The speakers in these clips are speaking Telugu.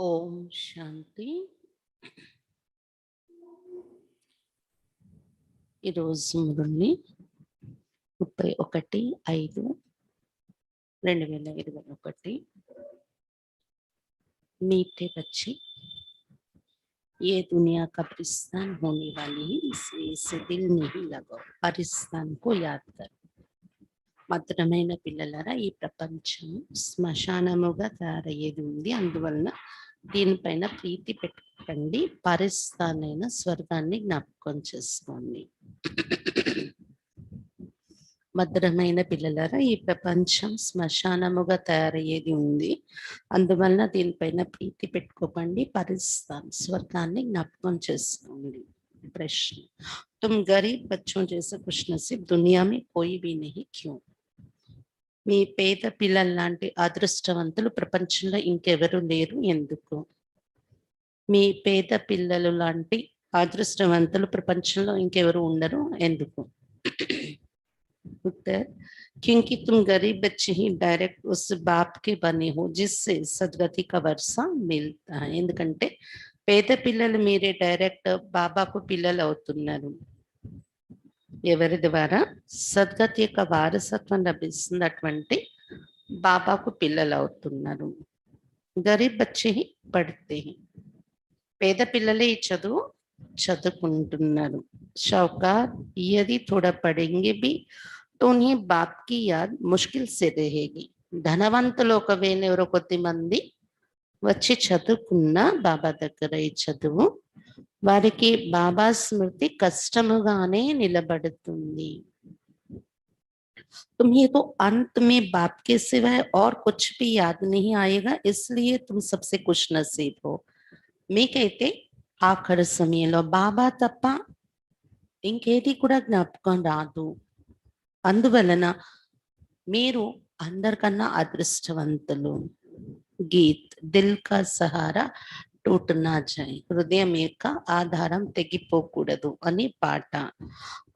ఓం శాంతి. ఈరోజు మురళి 31/5/2021. मीठे बच्चे, ये दुनिया कब्रिस्तान होने वाली है, इसलिए इसे दिल नहीं लगाओ, परिस्तान को याद कर. మధురమైన పిల్లలారా, ఈ ప్రపంచం శ్మశానముగా తయారయ్యేది ఉంది, అందువలన దీనిపైన ప్రీతి పెట్టుకోండి, పరిస్థానైన స్వర్గాన్ని జ్ఞాపకం చేసుకోండి. మధురమైన పిల్లలారా, ఈ ప్రపంచం శ్మశానముగా తయారయ్యేది ఉంది, అందువలన దీనిపైన ప్రీతి పెట్టుకోకండి, పరిస్థాన్ స్వర్గాన్ని జ్ఞాపకం చేసుకోండి. प्रश्न, तुम गरीब बच्चों जैसे खुशनसीब दुनिया में कोई भी नहीं, क्यों? మీ పేద పిల్లల లాంటి అదృష్టవంతులు ప్రపంచంలో ఇంకెవరు లేరు, ఎందుకు? మీ పేద పిల్లలు లాంటి అదృష్టవంతులు ప్రపంచంలో ఇంకెవరు ఉండరు, ఎందుకు? उत्तर, क्योंकि तुम गरीब बच्चे ही डायरेक्ट उस बाप के बने हो जिससे सदगति का वर्षा मिलता है. ఎందుకంటే పేద పిల్లలు మీరే డైరెక్ట్ బాబాకు పిల్లలు అవుతున్నారు. ఎవరి ద్వారా? సద్గతి యొక్క వారసత్వం లభిస్తున్నటువంటి బాబాకు పిల్లలు అవుతున్నారు. గరీబ్ బచ్చే హి పడితే, పేద పిల్లలే ఈ చదువు చదువుకుంటున్నారు. షౌకాత్, యది थोड़ा पढ़ेंगे भी तो उन्हें बाप की याद मुश्किल से रहेगी. ధనవంతులు ఒకవేళ ఎవరో కొద్ది మంది వచ్చి చదువుకున్నా బాబా దగ్గర ఈ చదువు, వారికి బాబా స్మృతి కష్టముగానే నిలబడుతుంది. तुम्हें तो अंत में बाप के सिवाय और कुछ भी याद नहीं आएगा, इसलिए तुम सबसे खुश नसीब हो. మీకైతే ఆఖరి సమయంలో బాబా తప్ప ఇంకేది కూడా జ్ఞాపకం రాదు, అందువలన మీరు అందరికన్నా అదృష్టవంతులు. గీత్, దిల్ కా సహారా టూటనా జాయ్, హృదయం యొక్క ఆధారం తెగిపోకూడదు అని పాట.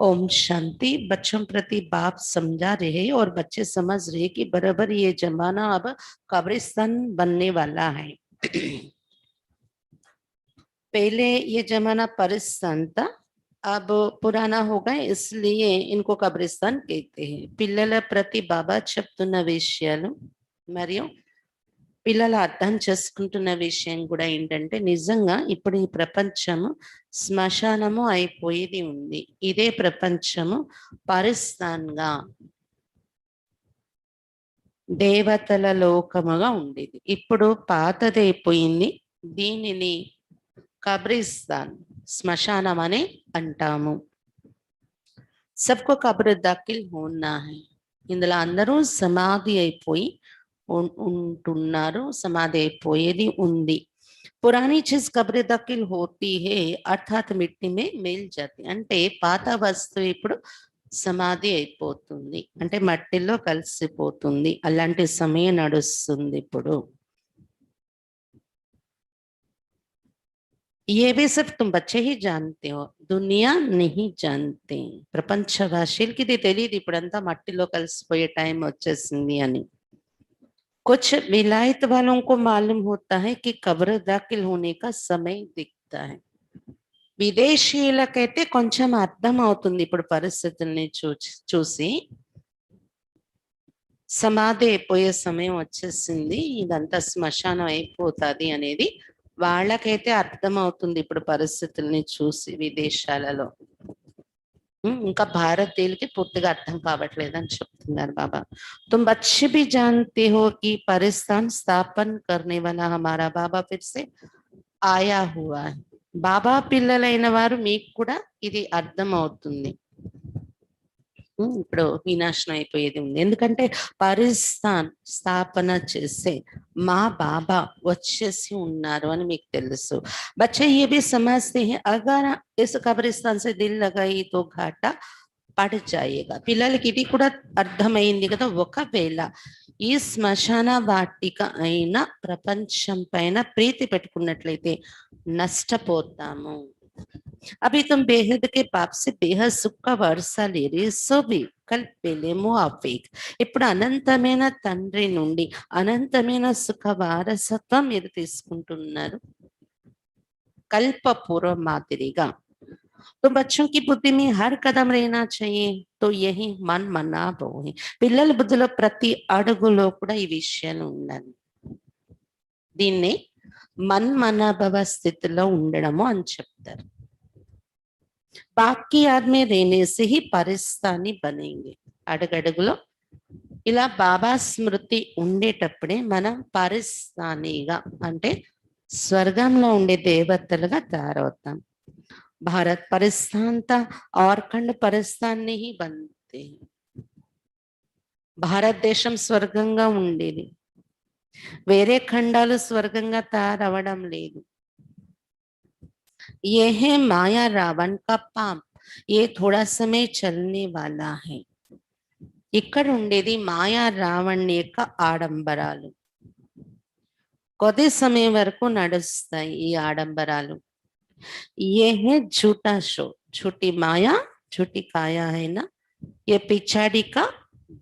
ओम शांति. बच्चों प्रति बाप समझा रहे और बच्चे समझ रहे कि बराबर ये जमाना अब कब्रिस्तान बनने वाला है. पहले ये जमाना परिस्तान था, अब पुराना हो गया, इसलिए इनको कब्रिस्तान कहते हैं. పిల్లల ప్రతి బాబా చెప్తున్న విషయాలు మరియు పిల్లలు అర్థం చేసుకుంటున్న విషయం కూడా ఏంటంటే, నిజంగా ఇప్పుడు ఈ ప్రపంచము శ్మశానము అయిపోయేది ఉంది, ఇదే ప్రపంచము పరిస్థాన్గా దేవతల లోకముగా ఉండేది. ఇప్పుడు పాతదైపోయింది, దీనిని కబ్రిస్తాన్ శ్మశానం అని అంటాము. సబ్కో కబ్ర్ దాఖిల్ హోనా హై, ఇందులో అందరూ సమాధి అయిపోయి ఉంటున్నారు, సమాధి అయిపోయేది ఉంది. పురాణి చీజ్ కబ్ర్ దాఖిల్ హోతీ హే అర్థాత్ మిట్టి మే మిల్ జాతి, అంటే పాత వస్తువు ఇప్పుడు సమాధి అయిపోతుంది, అంటే మట్టిలో కలిసిపోతుంది, అలాంటి సమయం నడుస్తుంది ఇప్పుడు. ये भी सब तुम बच्चे ही जानते हो, दुनिया नहीं जानते. ప్రపంచవాసులకి ఇది తెలియదు, ఇప్పుడంతా మట్టిలో కలిసిపోయే టైం వచ్చేసింది అని. कुछ विलायत वालों को मालूम होता है कि कब्र दाखिल होने का समय दिखता है. విదేశీయులకైతే కొంచెం అర్థం అవుతుంది ఇప్పుడు పరిస్థితుల్ని చూసి, సమాధి అయిపోయే సమయం వచ్చేసింది, ఇదంతా శ్మశానం అయిపోతుంది అనేది వాళ్ళకైతే అర్థం అవుతుంది ఇప్పుడు పరిస్థితుల్ని చూసి విదేశాలలో. ఇంకా భారతీయులకి పూర్తిగా అర్థం కావట్లేదు అని చెప్తున్నారు బాబా. तुम बच्चे भी जानते हो कि परिस्थान स्थापन करने वाला हमारा बाबा फिर से आया हुआ है. బాబా పిల్లలైన వారు మీకు కూడా ఇది అర్థం అవుతుంది, ఇప్పుడు వినాశనం అయిపోయేది ఉంది, ఎందుకంటే పరిస్థాన్ స్థాపన చేసే మా బాబా వచ్చేసి ఉన్నారు అని మీకు తెలుసు. బచ్చే ये भी समझते हैं अगर इस कब्रिस्तान से दिल लगाई तो घाटा పడి జాయేగా. పిల్లలకి ఇది కూడా అర్థమైంది కదా, ఒకవేళ ఈ శ్మశాన వాటిక అయిన ప్రపంచం పైన ప్రీతి పెట్టుకున్నట్లయితే నష్టపోతాము. अभी तुम बेहद के पाप से बेहद सुख का वर्षा ले रही సో भी కల్పేలేమో అవేక్ ఇప్పుడు అనంతమైన తండ్రి నుండి అనంతమైన సుఖ వారసత్వం మీరు తీసుకుంటున్నారు कल्प पूर्व मादिरिगा। तो बच्चों की बुद्धि में हर कदम रहना चाहिए तो यही मन मना है పిల్లల బుద్ధిలో ప్రతి అడుగులో కూడా ఈ విషయాలు ఉండాలి దీన్ని మన్మనాభవ స్థితిలో ఉండడము అని చెప్తారు बाप की याद में रहने से ही परिस्थानी बनेंगे అడుగడుగులో ఇలా బాబా స్మృతి ఉండేటప్పుడే మనం పరిస్థానిగా అంటే స్వర్గంలో ఉండే దేవతలుగా తయారవుతాం भारत परिस्थान था और खंड परिस्थान नहीं बनते భారత దేశం స్వర్గంగా ఉండేది వేరే ఖండాలు స్వర్గంగా తయారవడం లేదు ये है माया रावण का पाप ये थोड़ा समय चलने वाला है ఇక్కడ ఉండేది మాయా రావణ్ యొక్క ఆడంబరాలు కొద్ది సమయం వరకు నడుస్తాయి ఈ ఆడంబరాలు ये है झूठा शो झूठी माया झूठी काया है ना ये पिछाड़ी का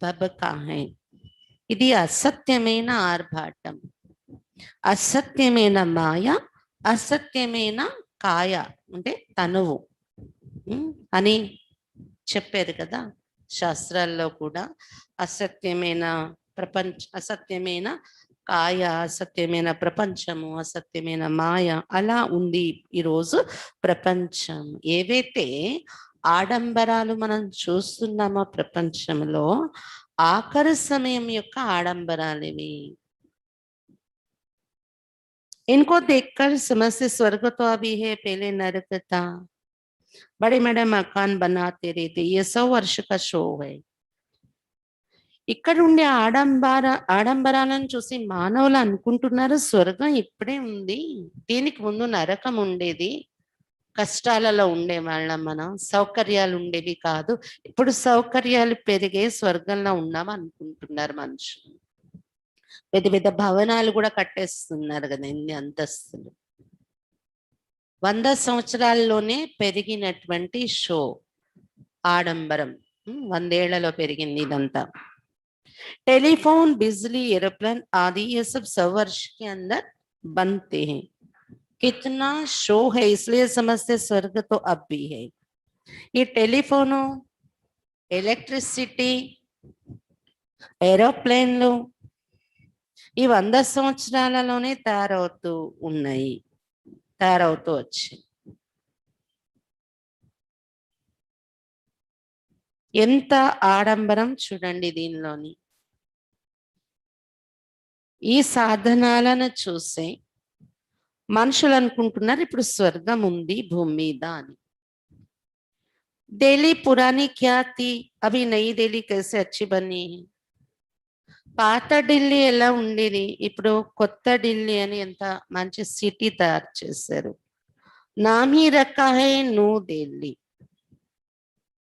बबका है ఇది అసత్యమైన ఆర్భాటం అసత్యమైన మాయ అసత్యమైన కాయ అంటే తనువు అని చెప్పారు కదా శాస్త్రాల్లో కూడా అసత్యమైన అసత్యమైన కాయ అసత్యమైన ప్రపంచము అసత్యమైన మాయ అలా ఉంది ఈరోజు ప్రపంచం ఏవైతే ఆడంబరాలు మనం చూస్తున్నామో ప్రపంచంలో ఆఖరి సమయం యొక్క ఆడంబరాలు ఇవి इनको देखकर समझते स्वर्ग तो अभी है पहले नरक था बड़े बड़े मकान बनाते रहते ये 100 वर्ष का शो है ఇక్కడ ఉండే ఆడంబరాలను చూసి మానవులు అనుకుంటున్నారు స్వర్గం ఇప్పుడే ఉంది దీనికి ముందు నరకం ఉండేది కష్టాలలో ఉండే వాళ్ళం మనం సౌకర్యాలు ఉండేవి కాదు ఇప్పుడు సౌకర్యాలు పెరిగే స్వర్గంలో ఉన్నాం అనుకుంటున్నారు మనుషులు పెద్ద పెద్ద భవనాలు కూడా కట్టేస్తున్నారు కదా ఎన్ని అంతస్తులు 100 సంవత్సరాల్లోనే పెరిగినటువంటి షో ఆడంబరం 100 ఏళ్లలో పెరిగింది ఇదంతా टेलीफोन बिजली एरोप्लेन आदि ये सब 100 वर्ष के अंदर बनते हैं कितना शो है इसलिए समझते स्वर्ग तो अब भी है ये टेलीफोन ఎలక్ట్రిసిటీ ఏరోప్లేన్లు ఈ 100 సంవత్సరాలలోనే తయారవుతూ వచ్చాయి ఎంత ఆడంబరం చూడండి దీనిలోని ఈ సాధనాలను చూసే మనుషులు అనుకుంటున్నారు ఇప్పుడు స్వర్గం ఉంది భూమి మీద అని दिल्ली पुरानी क्या थी अभी नई दिल्ली कैसे अच्छी बनी है పాత ఢిల్లీ ఎలా ఉండేది ఇప్పుడు కొత్త ఢిల్లీ అని ఎంత మంచి సిటీ తయారు చేశారు నామ్ హీ రఖా హై న్యూ ఢిల్లీ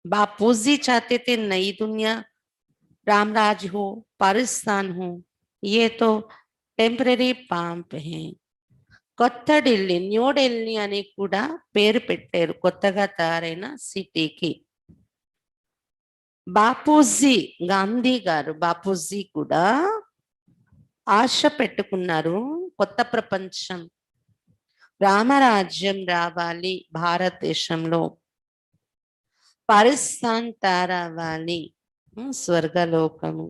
बापूजी चाहते थे नई दुनिया रामराज हो पाकिस्तान हो ये तो टेम्पररी पांप है కొత్త ఢిల్లీ న్యూ ఢిల్లీ అని కూడా పేరు పెట్టారు కొత్తగా తయారైన సిటీకి బాపూజీ గాంధీ గారు బాపూజీ కూడా ఆశ పెట్టుకున్నారు కొత్త ప్రపంచం రామరాజ్యం రావాలి భారతదేశంలో పాకిస్తాన్ తయారవ్వాలి స్వర్గలోకము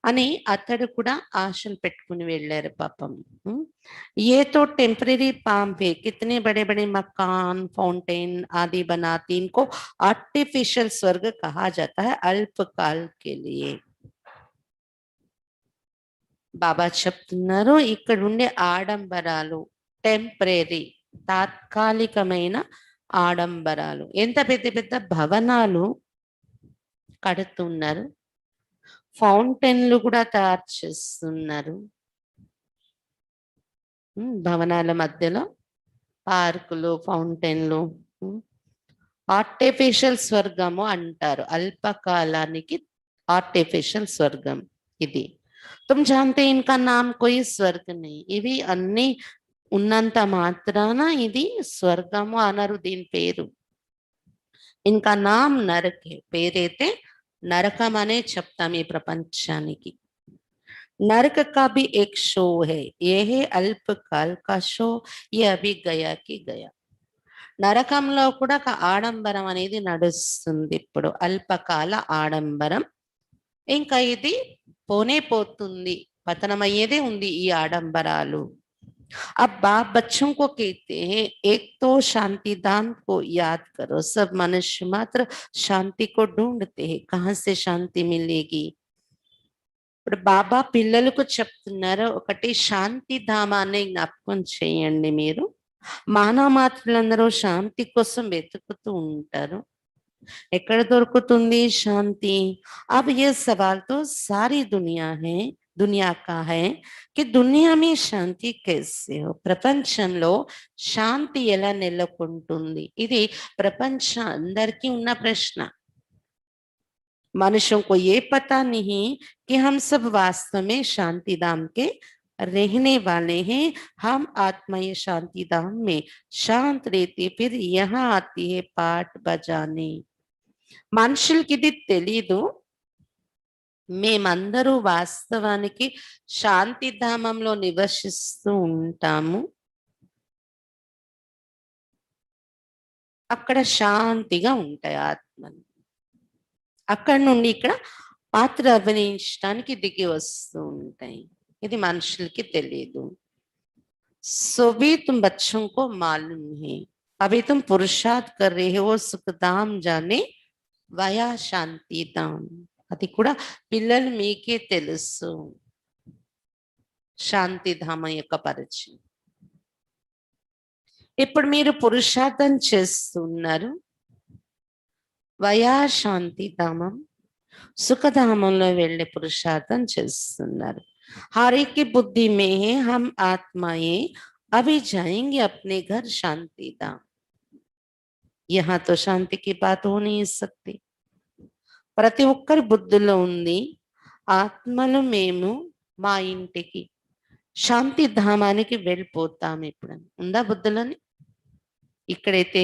అని అతడు కూడా ఆశలు పెట్టుకుని వెళ్ళారు పాపం ये तो टेम्परेरी पाम्प है कितने बड़े बड़े मकान फाउंटेन आदि बनाते इनको आर्टिफिशियल स्वर्ग कहा जाता है अल्पकाल के लिए బాబా చెప్తున్నారు ఇక్కడ ఉండే ఆడంబరాలు టెంపరరీ తాత్కాలికమైన ఆడంబరాలు ఎంత పెద్ద పెద్ద భవనాలు కడుతున్నారు ఫౌంటైన్లు కూడా తయారు చేస్తున్నారు భవనాల మధ్యలో పార్కులు ఫౌంటైన్లు ఆర్టిఫిషియల్ స్వర్గము అంటారు అల్పకాలానికి ఆర్టిఫిషియల్ స్వర్గం ఇది तुम जानते इनका नाम कोई स्वर्ग नहीं ఇవి అన్ని ఉన్నంత మాత్రాన ఇది స్వర్గము అనరు దీని పేరు. ఇంకా నామ్ నరకే, పేరైతే నరకం అనే చెప్తాం ఈ ప్రపంచానికి. नरक का भी एक शो है, ये है अल्पकाल का शो, ये अभी गया कि गया. నరకంలో కూడా ఒక ఆడంబరం అనేది నడుస్తుంది ఇప్పుడు, అల్పకాల ఆడంబరం. ఇంకా ఇది పోనే పోతుంది, పతనమయ్యేదే ఉంది ఈ ఆడంబరాలు. अब बाप बच्चों को कहते हैं, एक तो शांति धाम को याद करो. सब मनुष्य मात्र शांति को ढूंढते हैं, कहाँ से शांति मिलेगी. ఇప్పుడు బాబా పిల్లలకు చెప్తున్నారు, ఒకటి శాంతి ధామాన్ని జ్ఞాపకం చేయండి. మీరు మానవ మాత్రులందరూ శాంతి కోసం వెతుకుతూ ఉంటారు, ఎక్కడ దొరుకుతుంది శాంతి. अब ये सवाल तो सारी दुनिया का है कि दुनिया में శాంతి कैसे हो, ప్రపంచంలో శాంతి ఎలా నెలకొంటుంది. ఇది ప్రపంచం అందరికీ ఉన్న ప్రశ్న. मनुष्यों को ये पता नहीं कि हम सब वास्तव में शांति धाम के रहने वाले हैं. हम आत्माएं शांति धाम में शांत रहते, फिर यहाँ आती है पाठ बजाने. మనుషులకి ఇది తెలీదు, మేమందరూ వాస్తవానికి శాంతి ధామంలో నివసిస్తూ ఉంటాము. అక్కడ శాంతిగా ఉంటాయి ఆత్మలు. అక్కడ నుండి ఇక్కడ పాత్ర అభినయించడానికి దిగి వస్తూ ఉంటాయి. ఇది మనుషులకి తెలియదు. సో भी तुम बच्चों को मालूम है, अभी तुम पुरुषार्थ कर रहे हो सुखधाम जाने వయా శాంతిధాం. అది కూడా పిల్లలు మీకే తెలుసు శాంతిధామ యొక్క పరిచయం. ఇప్పుడు మీరు పురుషార్థం చేస్తున్నారు, వయా శాంతిధామం, సుఖధామంలో వెళ్ళే పురుషార్థం చేస్తున్నారు. हर एक की बुद्धि में है हम आत्माएं अभी जाएंगे अपने घर शांति धाम. यहाँ तो शांति की बात हो नहीं सकती. ప్రతి ఒక్కరి బుద్ధిలో ఉంది, ఆత్మలు మేము మా ఇంటికి శాంతి ధామానికి వెళ్ళిపోతాం. ఇప్పుడు ఉందా బుద్ధులని? ఇక్కడైతే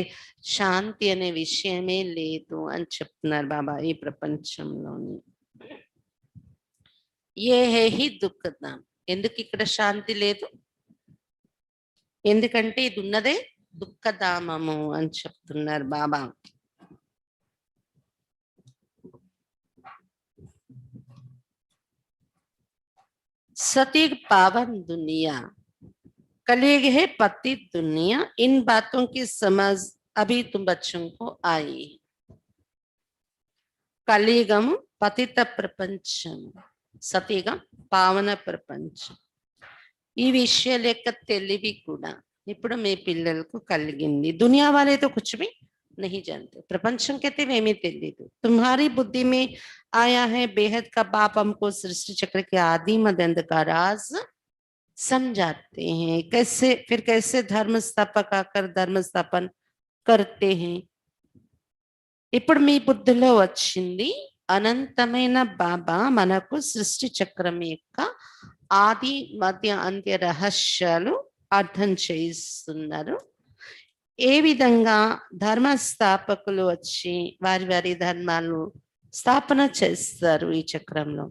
శాంతి అనే విషయమే లేదు అని చెప్తున్నారు బాబా ఈ ప్రపంచంలోని. ఏ హే హి దుఃఖధాం. ఎందుకు ఇక్కడ శాంతి లేదు? ఎందుకంటే ఇది ఉన్నదే దుఃఖధామము అని చెప్తున్నారు బాబా. सती पावन दुनिया, कलयुग है पतित दुनिया. इन बातों की समझ अभी तुम बच्चों को आई. కలియుగం పతిత ప్రపంచం, సతీగం పావన ప్రపంచం. ఈ విషయాల యొక్క తెలివి కూడా ఇప్పుడు మీ పిల్లలకు కలిగింది. దునియా వాలే తో కుछ भी नहीं जानते, प्रपंचम कहते वेमी तेलीदु. तुम्हारी बुद्धि में आया है बेहद का बाप हमको सृष्टि चक्र के आदि मदंध का राज समझाते हैं. कैसे धर्म स्थापक आकर धर्म स्थापन करते हैं. ఇప్పుడు మీ బుద్ధిలో వచ్చింది, అనంతమైన బాబా మనకు సృష్టి చక్రం యొక్క ఆది మధ్య అంత్య రహస్యాలు అర్థం చేయిస్తున్నారు. ఏ విధంగా ధర్మ స్థాపకులు వచ్చి వారి వారి ధర్మాలు స్థాపన చేస్తారు ఈ చక్రంలో,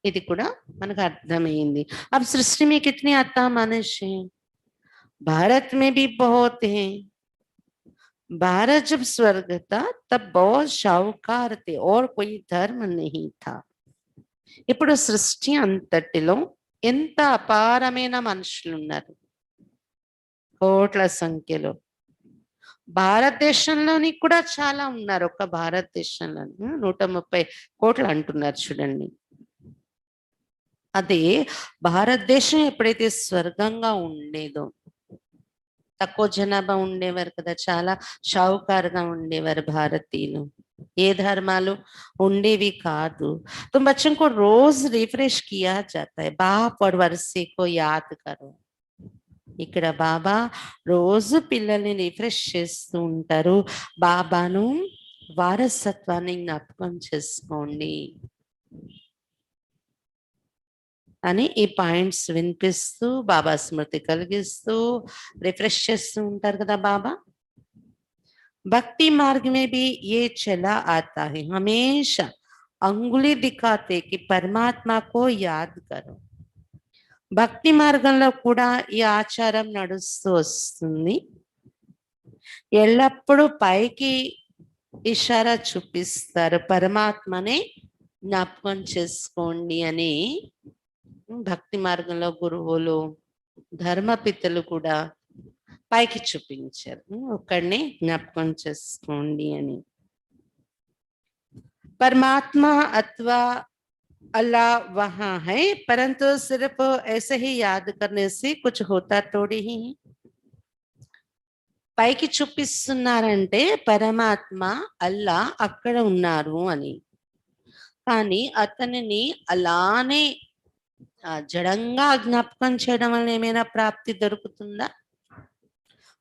ఇది కూడా మనకు అర్థమైంది. अब सृष्टि में कितने आत्मा मनुष्य हैं? भारत में भी बहुत हैं. भारत जब स्वर्ग था तब बहुत शाहूकार थे और कोई धर्म नहीं था. ఇప్పుడు సృష్టి అంతటిలో ఎంత అపారమైన మనుషులు ఉన్నారు, కోట్ల సంఖ్యలో. భారతదేశంలోని కూడా చాలా ఉన్నారు. ఒక భారతదేశంలో 130 కోట్లు అంటున్నారు చూడండి. అదే భారతదేశం ఎప్పుడైతే స్వర్గంగా ఉండేదో, తక్కువ జనాభా ఉండేవారు కదా, చాలా షావుకారుగా ఉండేవారు భారతీయులు, ఏ ధర్మాలు ఉండేవి కాదు. तुम बच्चों को रोज रिफ्रेश किया जाता है, बाप और वर्षे को याद करो. ఇక్కడ బాబా రోజు పిల్లల్ని రిఫ్రెష్ చేస్తూ ఉంటారు. బాబాను వారసత్వాన్ని జ్ఞాపకం చేసుకోండి. అని ఈ పాయింట్స్ వినిపిస్తూ బాబా స్మృతి కలిగిస్తూ రిఫ్రెష్ చేస్తూ ఉంటారు కదా బాబా. भक्ति मार्ग में भी ये चला आता है, हमेशा अंगुली दिखाते कि परमात्मा को याद करो. భక్తి మార్గంలో కూడా ఈ ఆచారం నడుస్తూ వస్తుంది. ఎల్లప్పుడూ పైకి ఇషారా చూపిస్తారు, పరమాత్మనే జ్ఞాపకం చేసుకోండి అని. భక్తి మార్గంలో గురువులు ధర్మపితలు కూడా పైకి చూపించారు, ఒక్కడిని జ్ఞాపకం చేసుకోండి అని. परमात्मा अथवा अल्लाह वहां है, परंतु सिर्फ ऐसे ही याद करने से कुछ होता थोड़ी ही. పైకి చూపిస్తున్నారంటే పరమాత్మ అల్లా అక్కడ ఉన్నారు అని, కానీ అతనిని అలానే జడంగా జ్ఞాపకం చేయడం వల్ల ఏమైనా ప్రాప్తి దొరుకుతుందా?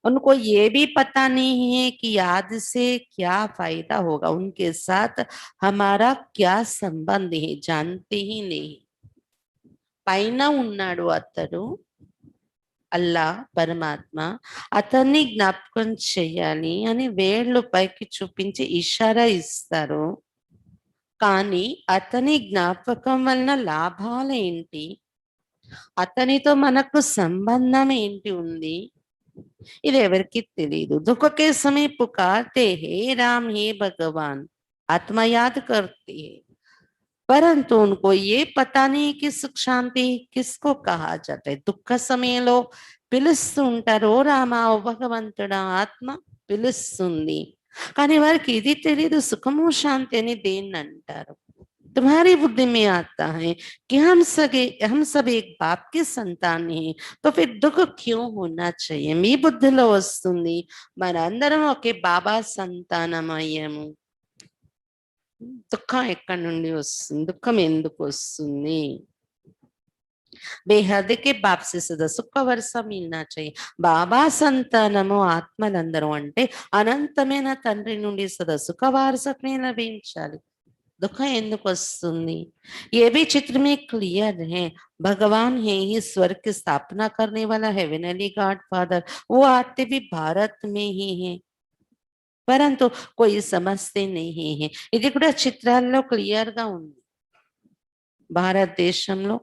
उनको ये भी पता नहीं है कि याद से क्या फायदा होगा, उनके साथ हमारा क्या संबंध है, जानते ही नहीं. పైన ఉన్నాడు అతడు అల్లా పరమాత్మ, అతన్ని జ్ఞాపకం చెయ్యాలి అని వేళ్ళు పైకి చూపించి ఇషారా ఇస్తారు, కానీ అతని జ్ఞాపకం వలన లాభాలు ఏంటి, అతనితో మనకు సంబంధం ఏంటి ఉంది, ఇది ఎవరికి తెలియదు. दुख के समय पुकारते हे राम हे भगवान, आत्मा याद करती है, परंतु उनको ये पता नहीं कि सुख शांति किसको कहा जाता है. దుఃఖ సమయంలో పిలుస్తూ ఉంటారు, ఓ రామ ఓ భగవంతుడా ఆత్మ పిలుస్తుంది, కానీ వారికి ఇది తెలియదు సుఖము శాంతి అని దేన్ని అంటారు. तुम्हारी बुद्धि में आता है कि हम सब एक बाप के संतान हैं, तो फिर दुख क्यों होना चाहिए. మీ బుద్ధిలో వస్తుంది మనందరం ఒకే బాబా సంతానమయ్యము, దుఃఖం ఎక్కడి నుండి వస్తుంది, దుఃఖం ఎందుకు వస్తుంది. బేహద్ के बाप से सदा सुख वर्षा मिलना चाहिए. బాబా సంతానము ఆత్మలందరూ అంటే అనంతమైన తండ్రి నుండి సదా సుఖ వారసత్వమే లభించాలి. दुखम ఎందుకు వస్తుంది. ये भी चित्र में क्लियर है, भगवान है ही स्वर्ग की स्थापना करने वाला हेवनली गॉड फादर, वो आते भी भारत में ही है, परंतु कोई समझते नहीं है. ఇది కూడా చిత్రాల్లో క్లియర్ గా ఉంది. భారతదేశంలో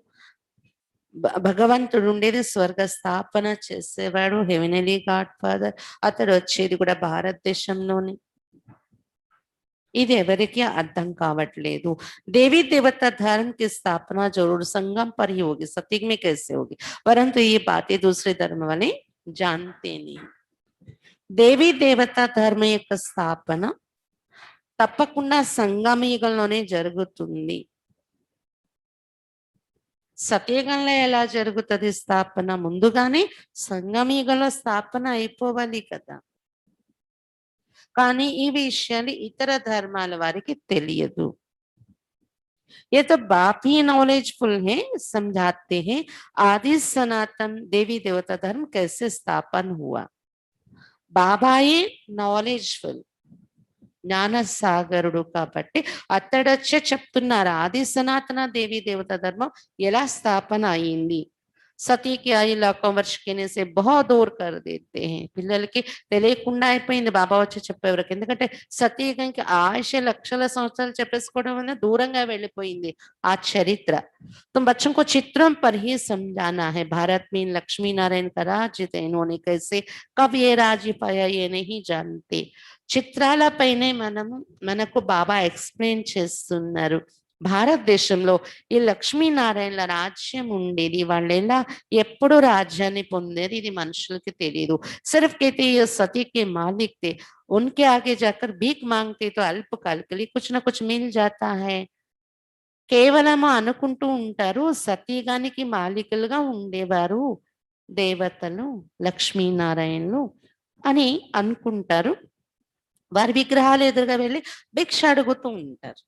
భగవంతుడు ఉండేది, స్వర్గ స్థాపన చేసేవాడు హెవెనలీ గాడ్ ఫాదర్, అతడు వచ్చేది కూడా భారతదేశంలోని. ఇది ఎవరికి అర్థం కావట్లేదు. देवी देवता धर्म की स्थापना जरूर संगम पर ही होगी, सत्युग में कैसे होगी, परंतु ये बातें दूसरे धर्म वाले जानते नहीं. దేవీ దేవతా ధర్మ యొక్క స్థాపన తప్పకుండా సంగమ యుగంలోనే జరుగుతుంది. సత్యయుగంలో ఎలా జరుగుతుంది స్థాపన, ముందుగానే సంగమ యుగంలో స్థాపన అయిపోవాలి కదా. కానీ ఈ విషయాలు ఇతర ధర్మాల వారికి తెలియదు. ये तो बाप ही नॉलेजफुल है, समझाते हैं आदि सनातन देवी देवता धर्म कैसे स्थापन हुआ. బాబాయే నాలెడ్జ్ఫుల్, జ్ఞాన సాగరుడు కాబట్టి అతడొచ్చే చెప్తున్నారు ఆది సనాతన దేవీ దేవత ధర్మం ఎలా స్థాపన అయింది. సతీ కి 5 लाखों वर्ष कहने से बहुत दूर कर देते हैं. పిల్లలకి తెలియకుండా అయిపోయింది బాబా వచ్చి చెప్పేవరకు, ఎందుకంటే సతీయుగానికి ఆయుష లక్షల సంవత్సరాలు చెప్పేసుకోవడం వల్ల దూరంగా వెళ్ళిపోయింది ఆ చరిత్ర. तुम बच्चों को चित्रों पर ही समझाना है. भारत में लक्ष्मी नारायण का राज्य थे, इन्होंने कैसे कब ये राज्य पाया ये नहीं जानते. చిత్రాల పైనే మనకు బాబా ఎక్స్ప్లెయిన్ చేస్తున్నారు. భారతదేశంలో ఈ లక్ష్మీనారాయణల రాజ్యం ఉండేది, వాళ్ళు ఎలా ఎప్పుడు రాజ్యాన్ని పొందేది ఇది మనుషులకి తెలియదు. सिर्फ कहते ये सती के मालिक थे, उनके आगे जाकर भीख मांगते तो अल्पकाल के लिए कुछ ना कुछ मिल जाता है. కేవలము అనుకుంటూ ఉంటారు సతీగానికి మాలికలుగా ఉండేవారు దేవతలు లక్ష్మీనారాయణలు అని అనుకుంటారు. వారి విగ్రహాలు ఎదురుగా వెళ్ళి భిక్ష అడుగుతూ ఉంటారు,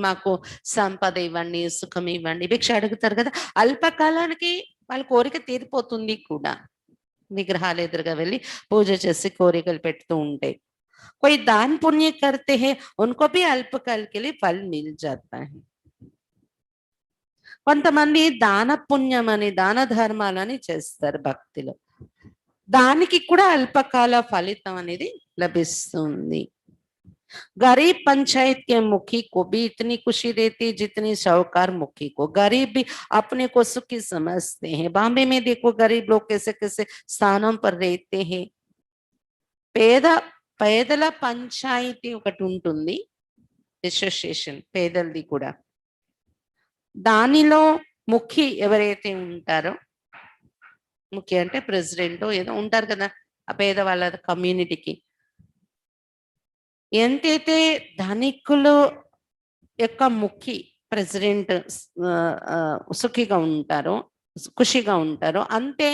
మాకు సంపద ఇవ్వండి సుఖం ఇవ్వండి భిక్ష అడుగుతారు కదా. అల్పకాలానికి వాళ్ళ కోరిక తీరిపోతుంది కూడా, విగ్రహాలు ఎదురుగా వెళ్ళి పూజ చేసి కోరికలు పెడుతూ ఉంటే. कोई दान पुण्य करते हैं उनको भी अल्पकाल के लिए फल मिल जाता है. కొంతమంది దాన పుణ్యం అని దాన ధర్మాలని చేస్తారు భక్తిలో, దానికి కూడా అల్పకాల ఫలితం అనేది లభిస్తుంది. गरीब पंचायत के मुखी को भी इतनी खुशी देती जितनी साहूकार मुखी को। गरीब भी अपने को सुखी समझते हैं। बॉम्बे में देखो गरीब लोग कैसे कैसे स्थानों पर रहते हैं। పేద పేదల పంచాయతీ ఒకటి ఉంటుంది, అసోసియేషన్ పేదలది కూడా. దానిలో ముఖ్య ఎవరైతే ఉంటారో, ముఖ్య అంటే ప్రెసిడెంట్ ఏదో ఉంటారు కదా ఆ పేదవాళ్ళ కమ్యూనిటీకి, ఎంతైతే ధనికులు యొక్క ముఖ్య ప్రెసిడెంట్ సుఖిగా ఉంటారో, ఖుషిగా ఉంటారో, అంతే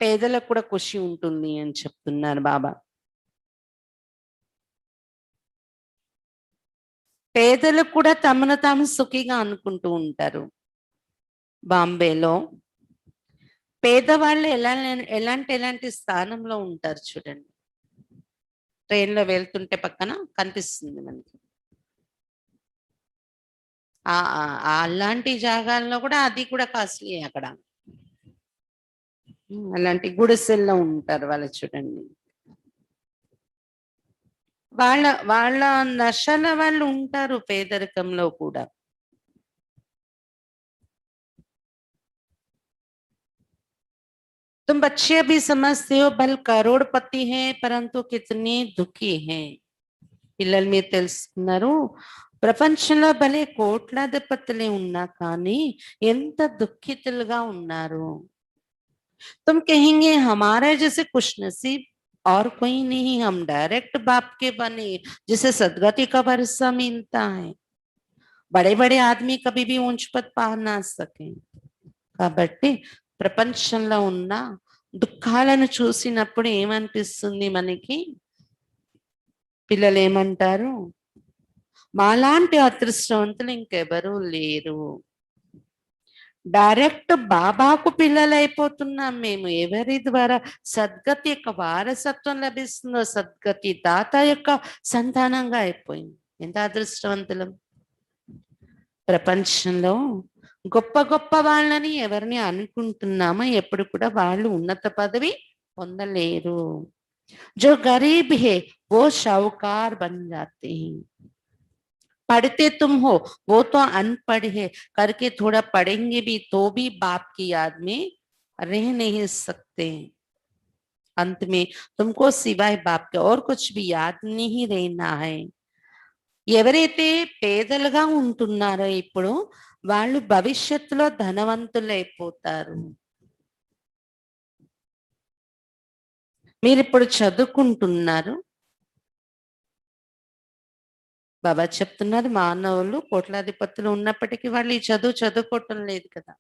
పేదలకు కూడా ఖుషి ఉంటుంది అని చెప్తున్నారు బాబా. పేదలు కూడా తమను తాము సుఖిగా అనుకుంటూ ఉంటారు. బాంబేలో పేదవాళ్ళు ఎలాంటి స్థానంలో ఉంటారు చూడండి. ట్రైన్లో వెళ్తుంటే పక్కన కనిపిస్తుంది మనకి. అలాంటి జాగాల్లో కూడా అది కూడా కాస్ట్లీ అక్కడ. అలాంటి గుడిసెల్లో ఉంటారు వాళ్ళు చూడండి. వాళ్ళ నశల వాళ్ళు ఉంటారు పేదరికంలో కూడా. तुम बच्चे भी समझते हो भल करोड़पति हैं परंतु कितने दुखी हैं. పిల్లలు మీరు తెలుసుకున్నారు, ప్రపంచంలో భలే కోట్లాధిపతులే ఉన్నా కానీ ఎంత దుఃఖితులుగా ఉన్నారు. तुम कहेंगे हमारे जैसे खुश नसीब और कोई नहीं, हम डायरेक्ट बाप के बने जिसे सदगति का भरोसा मिलता है. बड़े बड़े आदमी कभी भी ऊंच पद पा ना सके. కాబట్టి ప్రపంచంలో ఉన్న దుఃఖాలను చూసినప్పుడు ఏమనిపిస్తుంది మనకి? పిల్లలు ఏమంటారు? మాలాంటి అదృష్టవంతులు ఇంకెవరూ లేరు. డైరెక్ట్ బాబాకు పిల్లలైపోతున్నాం మేము. ఎవరి ద్వారా సద్గతి యొక్క వారసత్వం లభిస్తుందో, సద్గతి దాత యొక్క సంతానంగా అయిపోయింది. ఎంత అదృష్టవంతులం. ప్రపంచంలో గొప్ప గొప్ప వాళ్ళని ఎవరిని అనుకుంటున్నామో ఎప్పుడు కూడా వాళ్ళు ఉన్నత పదవి పొందలేరు. जो गरीब है वो शाहूकार बन जाते हैं. पढ़ते तुम हो वो तो अनपढ़ है, करके थोड़ा पढ़ेंगे भी तो भी बाप की याद में रह नहीं सकते. अंत में तुमको सिवाय बाप के और कुछ भी याद नहीं रहना है. ఎవరైతే పేదలుగా ఉంటున్నారో ఇప్పుడు వాళ్ళు భవిష్యత్తులో ధనవంతులైపోతారు. మీరు ఇప్పుడు చదువుకుంటున్నారు, బాబా చెప్తున్నారు మానవులు కోట్లాధిపతులు ఉన్నప్పటికీ వాళ్ళు ఈ చదువుకోవటం లేదు కదా.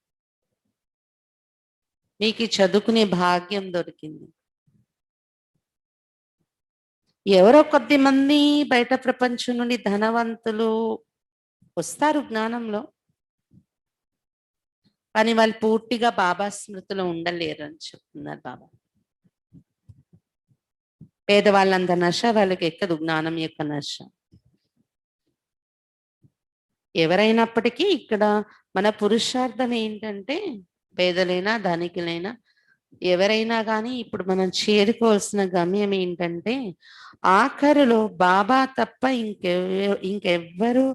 మీకు ఈ చదువుకునే భాగ్యం దొరికింది. ఎవరో కొద్ది మంది బయట ప్రపంచం నుండి ధనవంతులు వస్తారు జ్ఞానంలో, కానీ వాళ్ళు పూర్తిగా బాబా స్మృతిలో ఉండలేరు అని చెప్తున్నారు బాబా. పేదవాళ్ళంత నశ వాళ్ళకి ఎక్కదు, జ్ఞానం యొక్క నశ. ఎవరైనప్పటికీ ఇక్కడ మన పురుషార్థం ఏంటంటే, పేదలైనా ధనికులైనా ఎవరైనా కానీ ఇప్పుడు మనం చేరుకోవాల్సిన గమ్యం ఏంటంటే, ఆఖరిలో బాబా తప్ప ఇంకెవ్వరు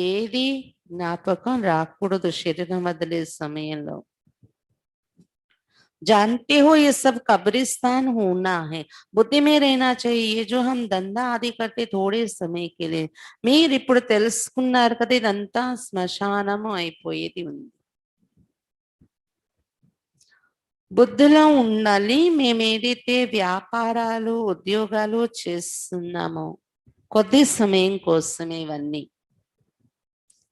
ఏది జ్ఞాపకం రాకూడదు శరీరం వదిలే సమయంలో. जानते हो ये सब कब्रिस्तान होना है, बुद्धि में रहना चाहिए. जो हम धंधा आदि करते थोड़े समय के लिए, మీరు ఇప్పుడు తెలుసుకున్నారు కదా ఇదంతా శ్మశానము అయిపోయేది ఉంది. బుద్ధిలో ఉండాలి, మేము ఏదైతే వ్యాపారాలు ఉద్యోగాలు చేస్తున్నామో కొద్ది సమయం కోసమే ఇవన్నీ.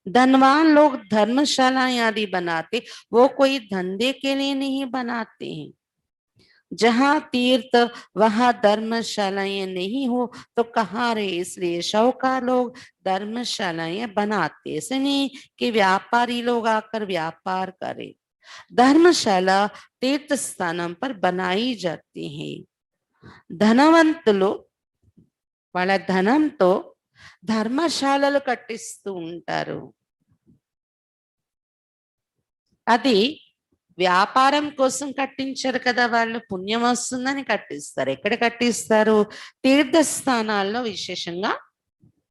धनवान लोग धर्मशाला आदि बनाते, वो कोई धंधे के लिए नहीं बनाते हैं. जहाँ तीर्थ वहां धर्मशालाएं नहीं हो तो कहाँ रहे. इसलिए शाहूकार लोग धर्मशालाएं बनाते, ऐसे नहीं कि व्यापारी लोग आकर व्यापार करें. धर्मशाला तीर्थ स्थानों पर बनाई जाती है. ధనవంతులు వాళ్ళ ధనంతో ధర్మశాలలు కట్టిస్తూ ఉంటారు. అది వ్యాపారం కోసం కట్టించరు కదా, వాళ్ళు పుణ్యం వస్తుందని కట్టిస్తారు. ఎక్కడ కట్టిస్తారు? తీర్థస్థానాల్లో, విశేషంగా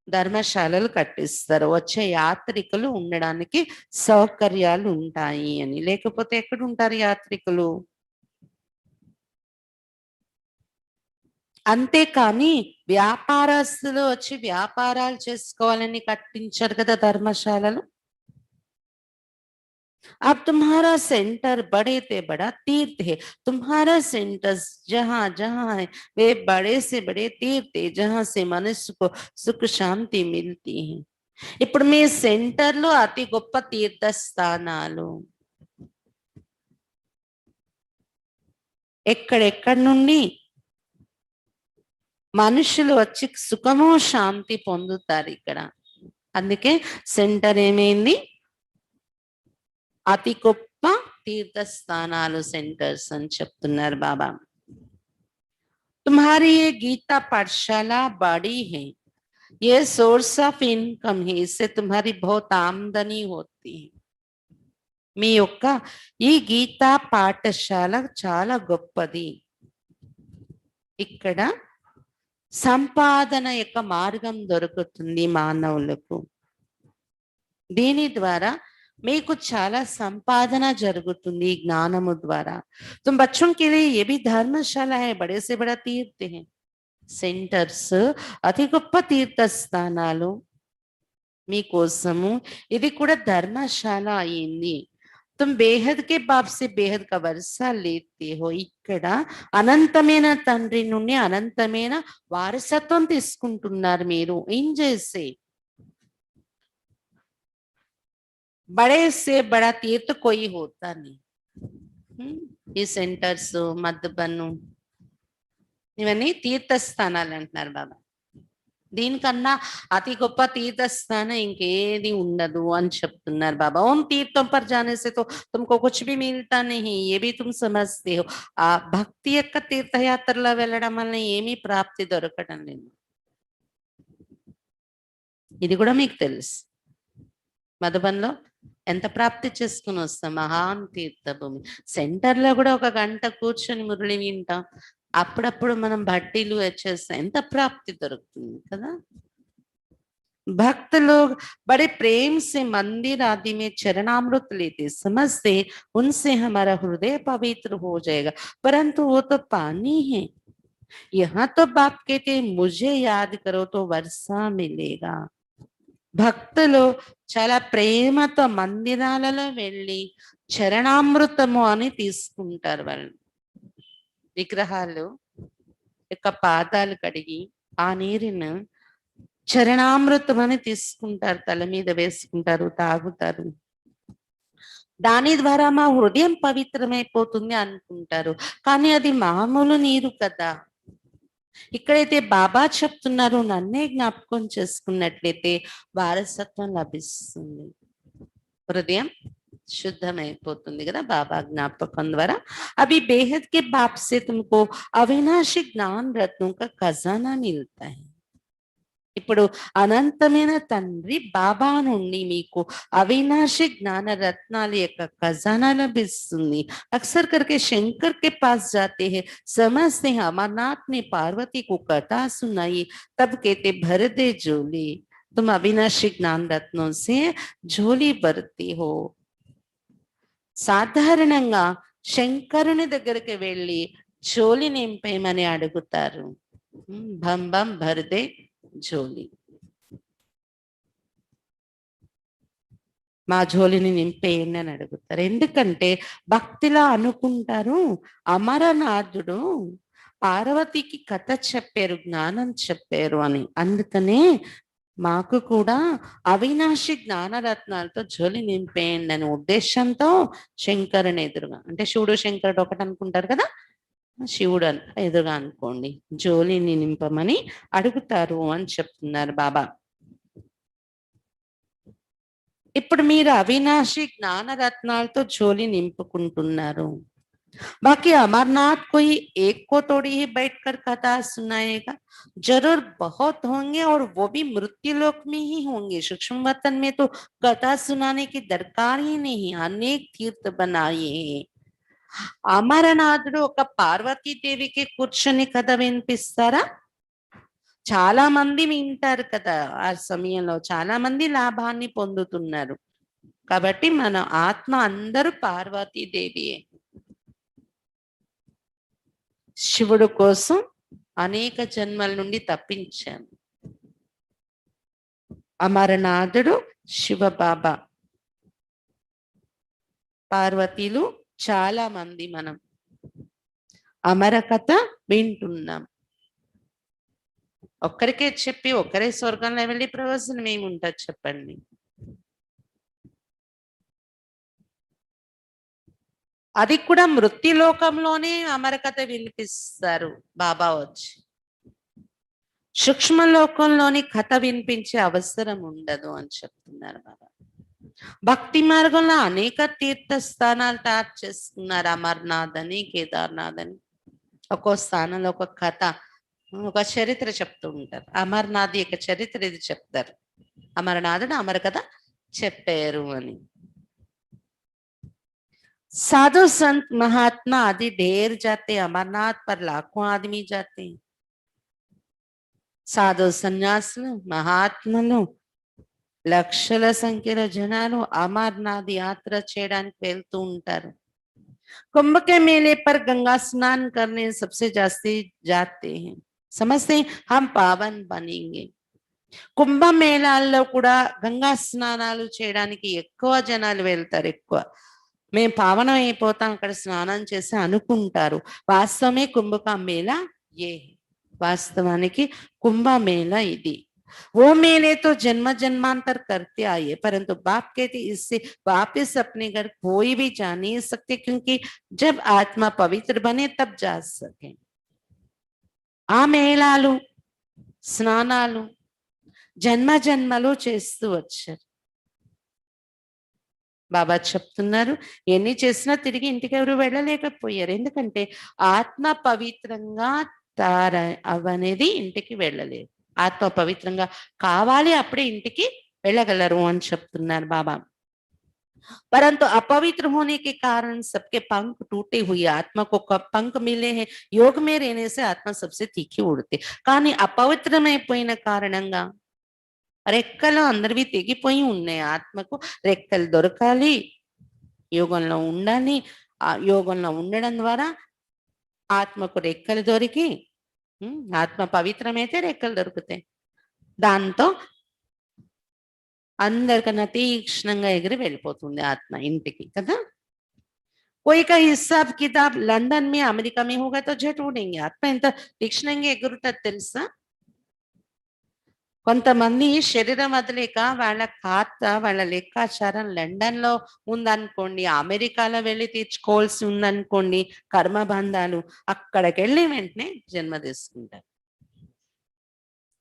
ధర్మశాలలు కట్టిస్తారు. వచ్చే యాత్రికులు ఉండడానికి సౌకర్యాలు ఉంటాయి అని. లేకపోతే ఎక్కడ ఉంటారు యాత్రికులు? అంతేకాని వ్యాపారస్తులు వచ్చి వ్యాపారాలు చేసుకోవాలని కట్టించారు కదా ధర్మశాలలు. अब तुम्हारा सेंटर बड़े ते बड़ा तीर्थ है। तुम्हारा सेंटर जहां जहां है वे बड़े से बड़े तीर्थ है, जहां से मनुष्य को सुख शांति मिलती है। ఇప్పుడు మీ సెంటర్లో అతి గొప్ప తీర్థస్థానాలు ఎక్కడెక్కడి నుండి మనుషులు వచ్చి సుఖము శాంతి పొందుతారు ఇక్కడ. అందుకే సెంటర్ ఏమైంది? అతి గొప్ప తీర్థస్థానాలు, సెంటర్స్ అని చెప్తున్నారు బాబా. तुम्हारी ये गीता पाठशाला बड़ी है, ये सोर्स ऑफ इनकम है, इससे तुम्हारी बहुत आमदनी होती है. మీ యొక్క ఈ గీతా పాఠశాల చాలా గొప్పది. ఇక్కడ సంపాదన యొక్క మార్గం దొరుకుతుంది మానవులకు. దీని ద్వారా మీకు చాలా సంపాదన జరుగుతుంది ఈ జ్ఞానము ద్వారా. तुम बच्चों के लिए ये भी धर्मशाला है, बड़े से बड़ा तीर्थ है. సెంటర్స్ అతి గొప్ప తీర్థస్థానాలు మీకోసము. ఇది కూడా ధర్మశాల అయింది. तुम बेहद के बाप से बेहद का वर्षा लेते हो. ఇక్కడ అనంతమైన తండ్రి నుండి అనంతమైన వారసత్వం తీసుకుంటున్నారు మీరు. ఏం చేసే बड़े से बड़ा तीर्थ कोई होता नहीं. ఈ సెంటర్స్ మధుబను ఇవన్నీ తీర్థస్థానాలు అంటున్నారు బాబా. దీనికన్నా అతి గొప్ప తీర్థస్థానం ఇంకేది ఉండదు అని చెప్తున్నారు బాబా. ఓం తీర్థం పర్ జానే సే తో తుమ్కో కుచ్ భీ మిల్తా నహీ, ఏ భీ తుమ్ సమజ్తే హో. ఆ భక్తి యొక్క తీర్థయాత్రలో వెళ్ళడం వల్ల ఏమీ ప్రాప్తి దొరకడం లేదు. ఇది కూడా మీకు తెలుసు. మధుబన్లో ఎంత ప్రాప్తి చేసుకుని వస్తాం, మహాన్ తీర్థభూమి. సెంటర్లో కూడా ఒక గంట కూర్చొని మురళి వింటాం. అప్పుడప్పుడు మనం బట్టీలు వచ్చేస్తాం, ఎంత ప్రాప్తి దొరుకుతుంది కదా. भक्त लोग बड़े प्रेम से मंदिर आदि में चरणामृत लेते, समझते उनसे हमारा हृदय पवित्र हो जाएगा, परंतु वो तो पानी है. यहाँ तो बाप कहते मुझे याद करो तो वर्षा मिलेगा. భక్తులు చాలా ప్రేమతో మందిరాలలో వెళ్ళి చరణామృతము అని తీసుకుంటారు. వాళ్ళు విగ్రహాలు యొక్క పాదాలు కడిగి ఆ నీరును చరణామృతం అని తీసుకుంటారు, తల మీద వేసుకుంటారు, తాగుతారు. దాని ద్వారా మా హృదయం పవిత్రమైపోతుంది అనుకుంటారు. కానీ అది మామూలు నీరు కదా. ఇక్కడైతే బాబా చెప్తున్నారు, నన్నే జ్ఞాపకం చేసుకున్నట్లయితే వారసత్వం లభిస్తుంది, హృదయం శుద్ధమైపోతుంది కదా బాబా జ్ఞాపకం ద్వారా. అవి बेहद के बाप से तुमको अविनाशी ज्ञान रत्नों का खजाना मिलता है. ఇప్పుడు అనంతమైన తండ్రి బాబా నుండి మీకు అవినాశి జ్ఞాన రత్నాల యొక్క ఖజానా లభిస్తుంది. अक्सर करके शंकर के पास जाते हैं, समझते हैं अमरनाथ ने पार्वती को कथा सुनाई, तब कहते भर दे झोली. तुम अविनाशी ज्ञान रत्नों से झोली भरती हो. సాధారణంగా శంకరుని దగ్గరికి వెళ్ళి జోలి నింపేయమని అడుగుతారు. భం భం భర్దే జోలి, మా జోలిని నింపేయండి అని అడుగుతారు. ఎందుకంటే భక్తిలా అనుకుంటారు, అమరనాథుడు పార్వతికి కథ చెప్పారు, జ్ఞానం చెప్పారు అని. అందుకనే మాకు కూడా అవినాశి జ్ఞానరత్నాలతో జోలి నింపేయండి అనే ఉద్దేశంతో శంకరుని ఎదురుగా, అంటే శివుడు శంకరుడు ఒకటి అనుకుంటారు కదా, శివుడు ఎదురుగా అనుకోండి, జోలిని నింపమని అడుగుతారు అని చెప్తున్నారు బాబా. ఇప్పుడు మీరు అవినాశి జ్ఞానరత్నాలతో జోలి నింపుకుంటున్నారు. बाकी अमरनाथ कोई एक को थोड़ी ही बैठकर कथा सुनाएगा, जरूर बहुत होंगे और वो भी मृत्यु लोक में ही होंगे। सूक्ष्म वतन में तो कथा सुनाने की दरकार ही नहीं, अनेक तीर्थ बनाए हैं। అమరనాథుడు ఒక పార్వతీదేవికి కూర్చొని కథ వినిపిస్తారా? చాలా మంది వింటారు కదా, ఆ సమయంలో చాలా మంది లాభాన్ని పొందుతున్నారు. కాబట్టి మన ఆత్మ అందరూ పార్వతీదేవియే. శివుడు కోసం అనేక జన్మల నుండి తప్పించాను. అమరనాథుడు శివబాబా, పార్వతీలు చాలా మంది మనం అమర కథ వింటున్నాం. ఒక్కరికే చెప్పి ఒక్కరే స్వర్గంలో వెళ్ళి ప్రయోజనం ఏముంటుంది చెప్పండి? అది కూడా మృత్యులోకంలోనే అమరకథ వినిపిస్తారు బాబా వచ్చి. సూక్ష్మలోకంలోని కథ వినిపించే అవసరం ఉండదు అని చెప్తున్నారు బాబా. భక్తి మార్గంలో అనేక తీర్థ స్థానాలు తయారు చేస్తున్నారు, అమర్నాథ్ అని, కేదార్నాథ్ అని. ఒక్కో స్థానంలో ఒక కథ, ఒక చరిత్ర చెప్తూ ఉంటారు. అమర్నాథ్ యొక్క చరిత్ర ఇది చెప్తారు, అమరనాథుడు అమర కథ చెప్పారు అని. साधु संत महात्मा आदि ढेर जाते, अमरनाथ पर लाखों आदमी जाते हैं. సాధు సన్యాసులు మహాత్ములు లక్షల సంఖ్యలో జనాలు అమర్నాథ్ యాత్ర చేయడానికి వెళ్తూ ఉంటారు. कुंभ के मेले पर गंगा स्नान करने सबसे जास्ती जाते हैं, समझते हैं हम पावन बनेंगे. కుంభ మేళాల్లో కూడా గంగా స్నానాలు చేయడానికి ఎక్కువ జనాలు వెళ్తారు. ఎక్కువ మేము పావనం అయిపోతాం అక్కడ స్నానం చేసి అనుకుంటారు. వాస్తవమే కుంభక మేళ ఏ, వాస్తవానికి కుంభ మేళ ఇది. वो मेले तो जन्म जन्मांतर करते आए, परंतु बाप कहते इससे वापिस अपने घर कोई भी जा नहीं सकते, क्योंकि जब आत्मा पवित्र बने तब जा सके. ఆ మేళాలు స్నానాలు జన్మ జన్మలో చేస్తూ వచ్చారు. బాబా చెప్తున్నారు ఎన్ని చేసినా తిరిగి ఇంటికి ఎవరు వెళ్ళలేకపోయారు. ఎందుకంటే ఆత్మ పవిత్రంగా అవనేది ఇంటికి వెళ్ళలేదు. ఆత్మ పవిత్రంగా కావాలి, అప్పుడే ఇంటికి వెళ్ళగలరు అని చెప్తున్నారు బాబా. परंतु अपवित्र होने के कारण सबके पंख टूटे हुए, आत्मा को पंख मिले हैं. योग में रहने से आत्मा सबसे तीखी उड़ते, కానీ అపవిత్రమైపోయిన కారణంగా రెక్కలు అందరివి తెగిపోయి ఉన్నాయి. ఆత్మకు రెక్కలు దొరకాలి, యోగంలో ఉండాలి. ఆ యోగంలో ఉండడం ద్వారా ఆత్మకు రెక్కలు దొరికి ఆత్మ పవిత్రమైతే రెక్కలు దొరుకుతాయి. దాంతో అందరికన్నా తీక్షణంగా ఎగిరి వెళ్ళిపోతుంది ఆత్మ ఇంటికి కదా. कोई का हिसाब किताब लंदन में अमेरिका में होगा तो झट उड़ेंगे. आत्मा ఎంత తీక్షణంగా ఎగురుతుంది తెలుసా? కొంతమంది శరీరం వదిలేక వాళ్ళ ఖాతా వాళ్ళ లెక్కాచారం లండన్ లో ఉందనుకోండి, అమెరికాలో వెళ్ళి తీర్చుకోవాల్సి ఉందనుకోండి కర్మబంధాలు, అక్కడికి వెళ్ళి వెంటనే జన్మ తీసుకుంటారు.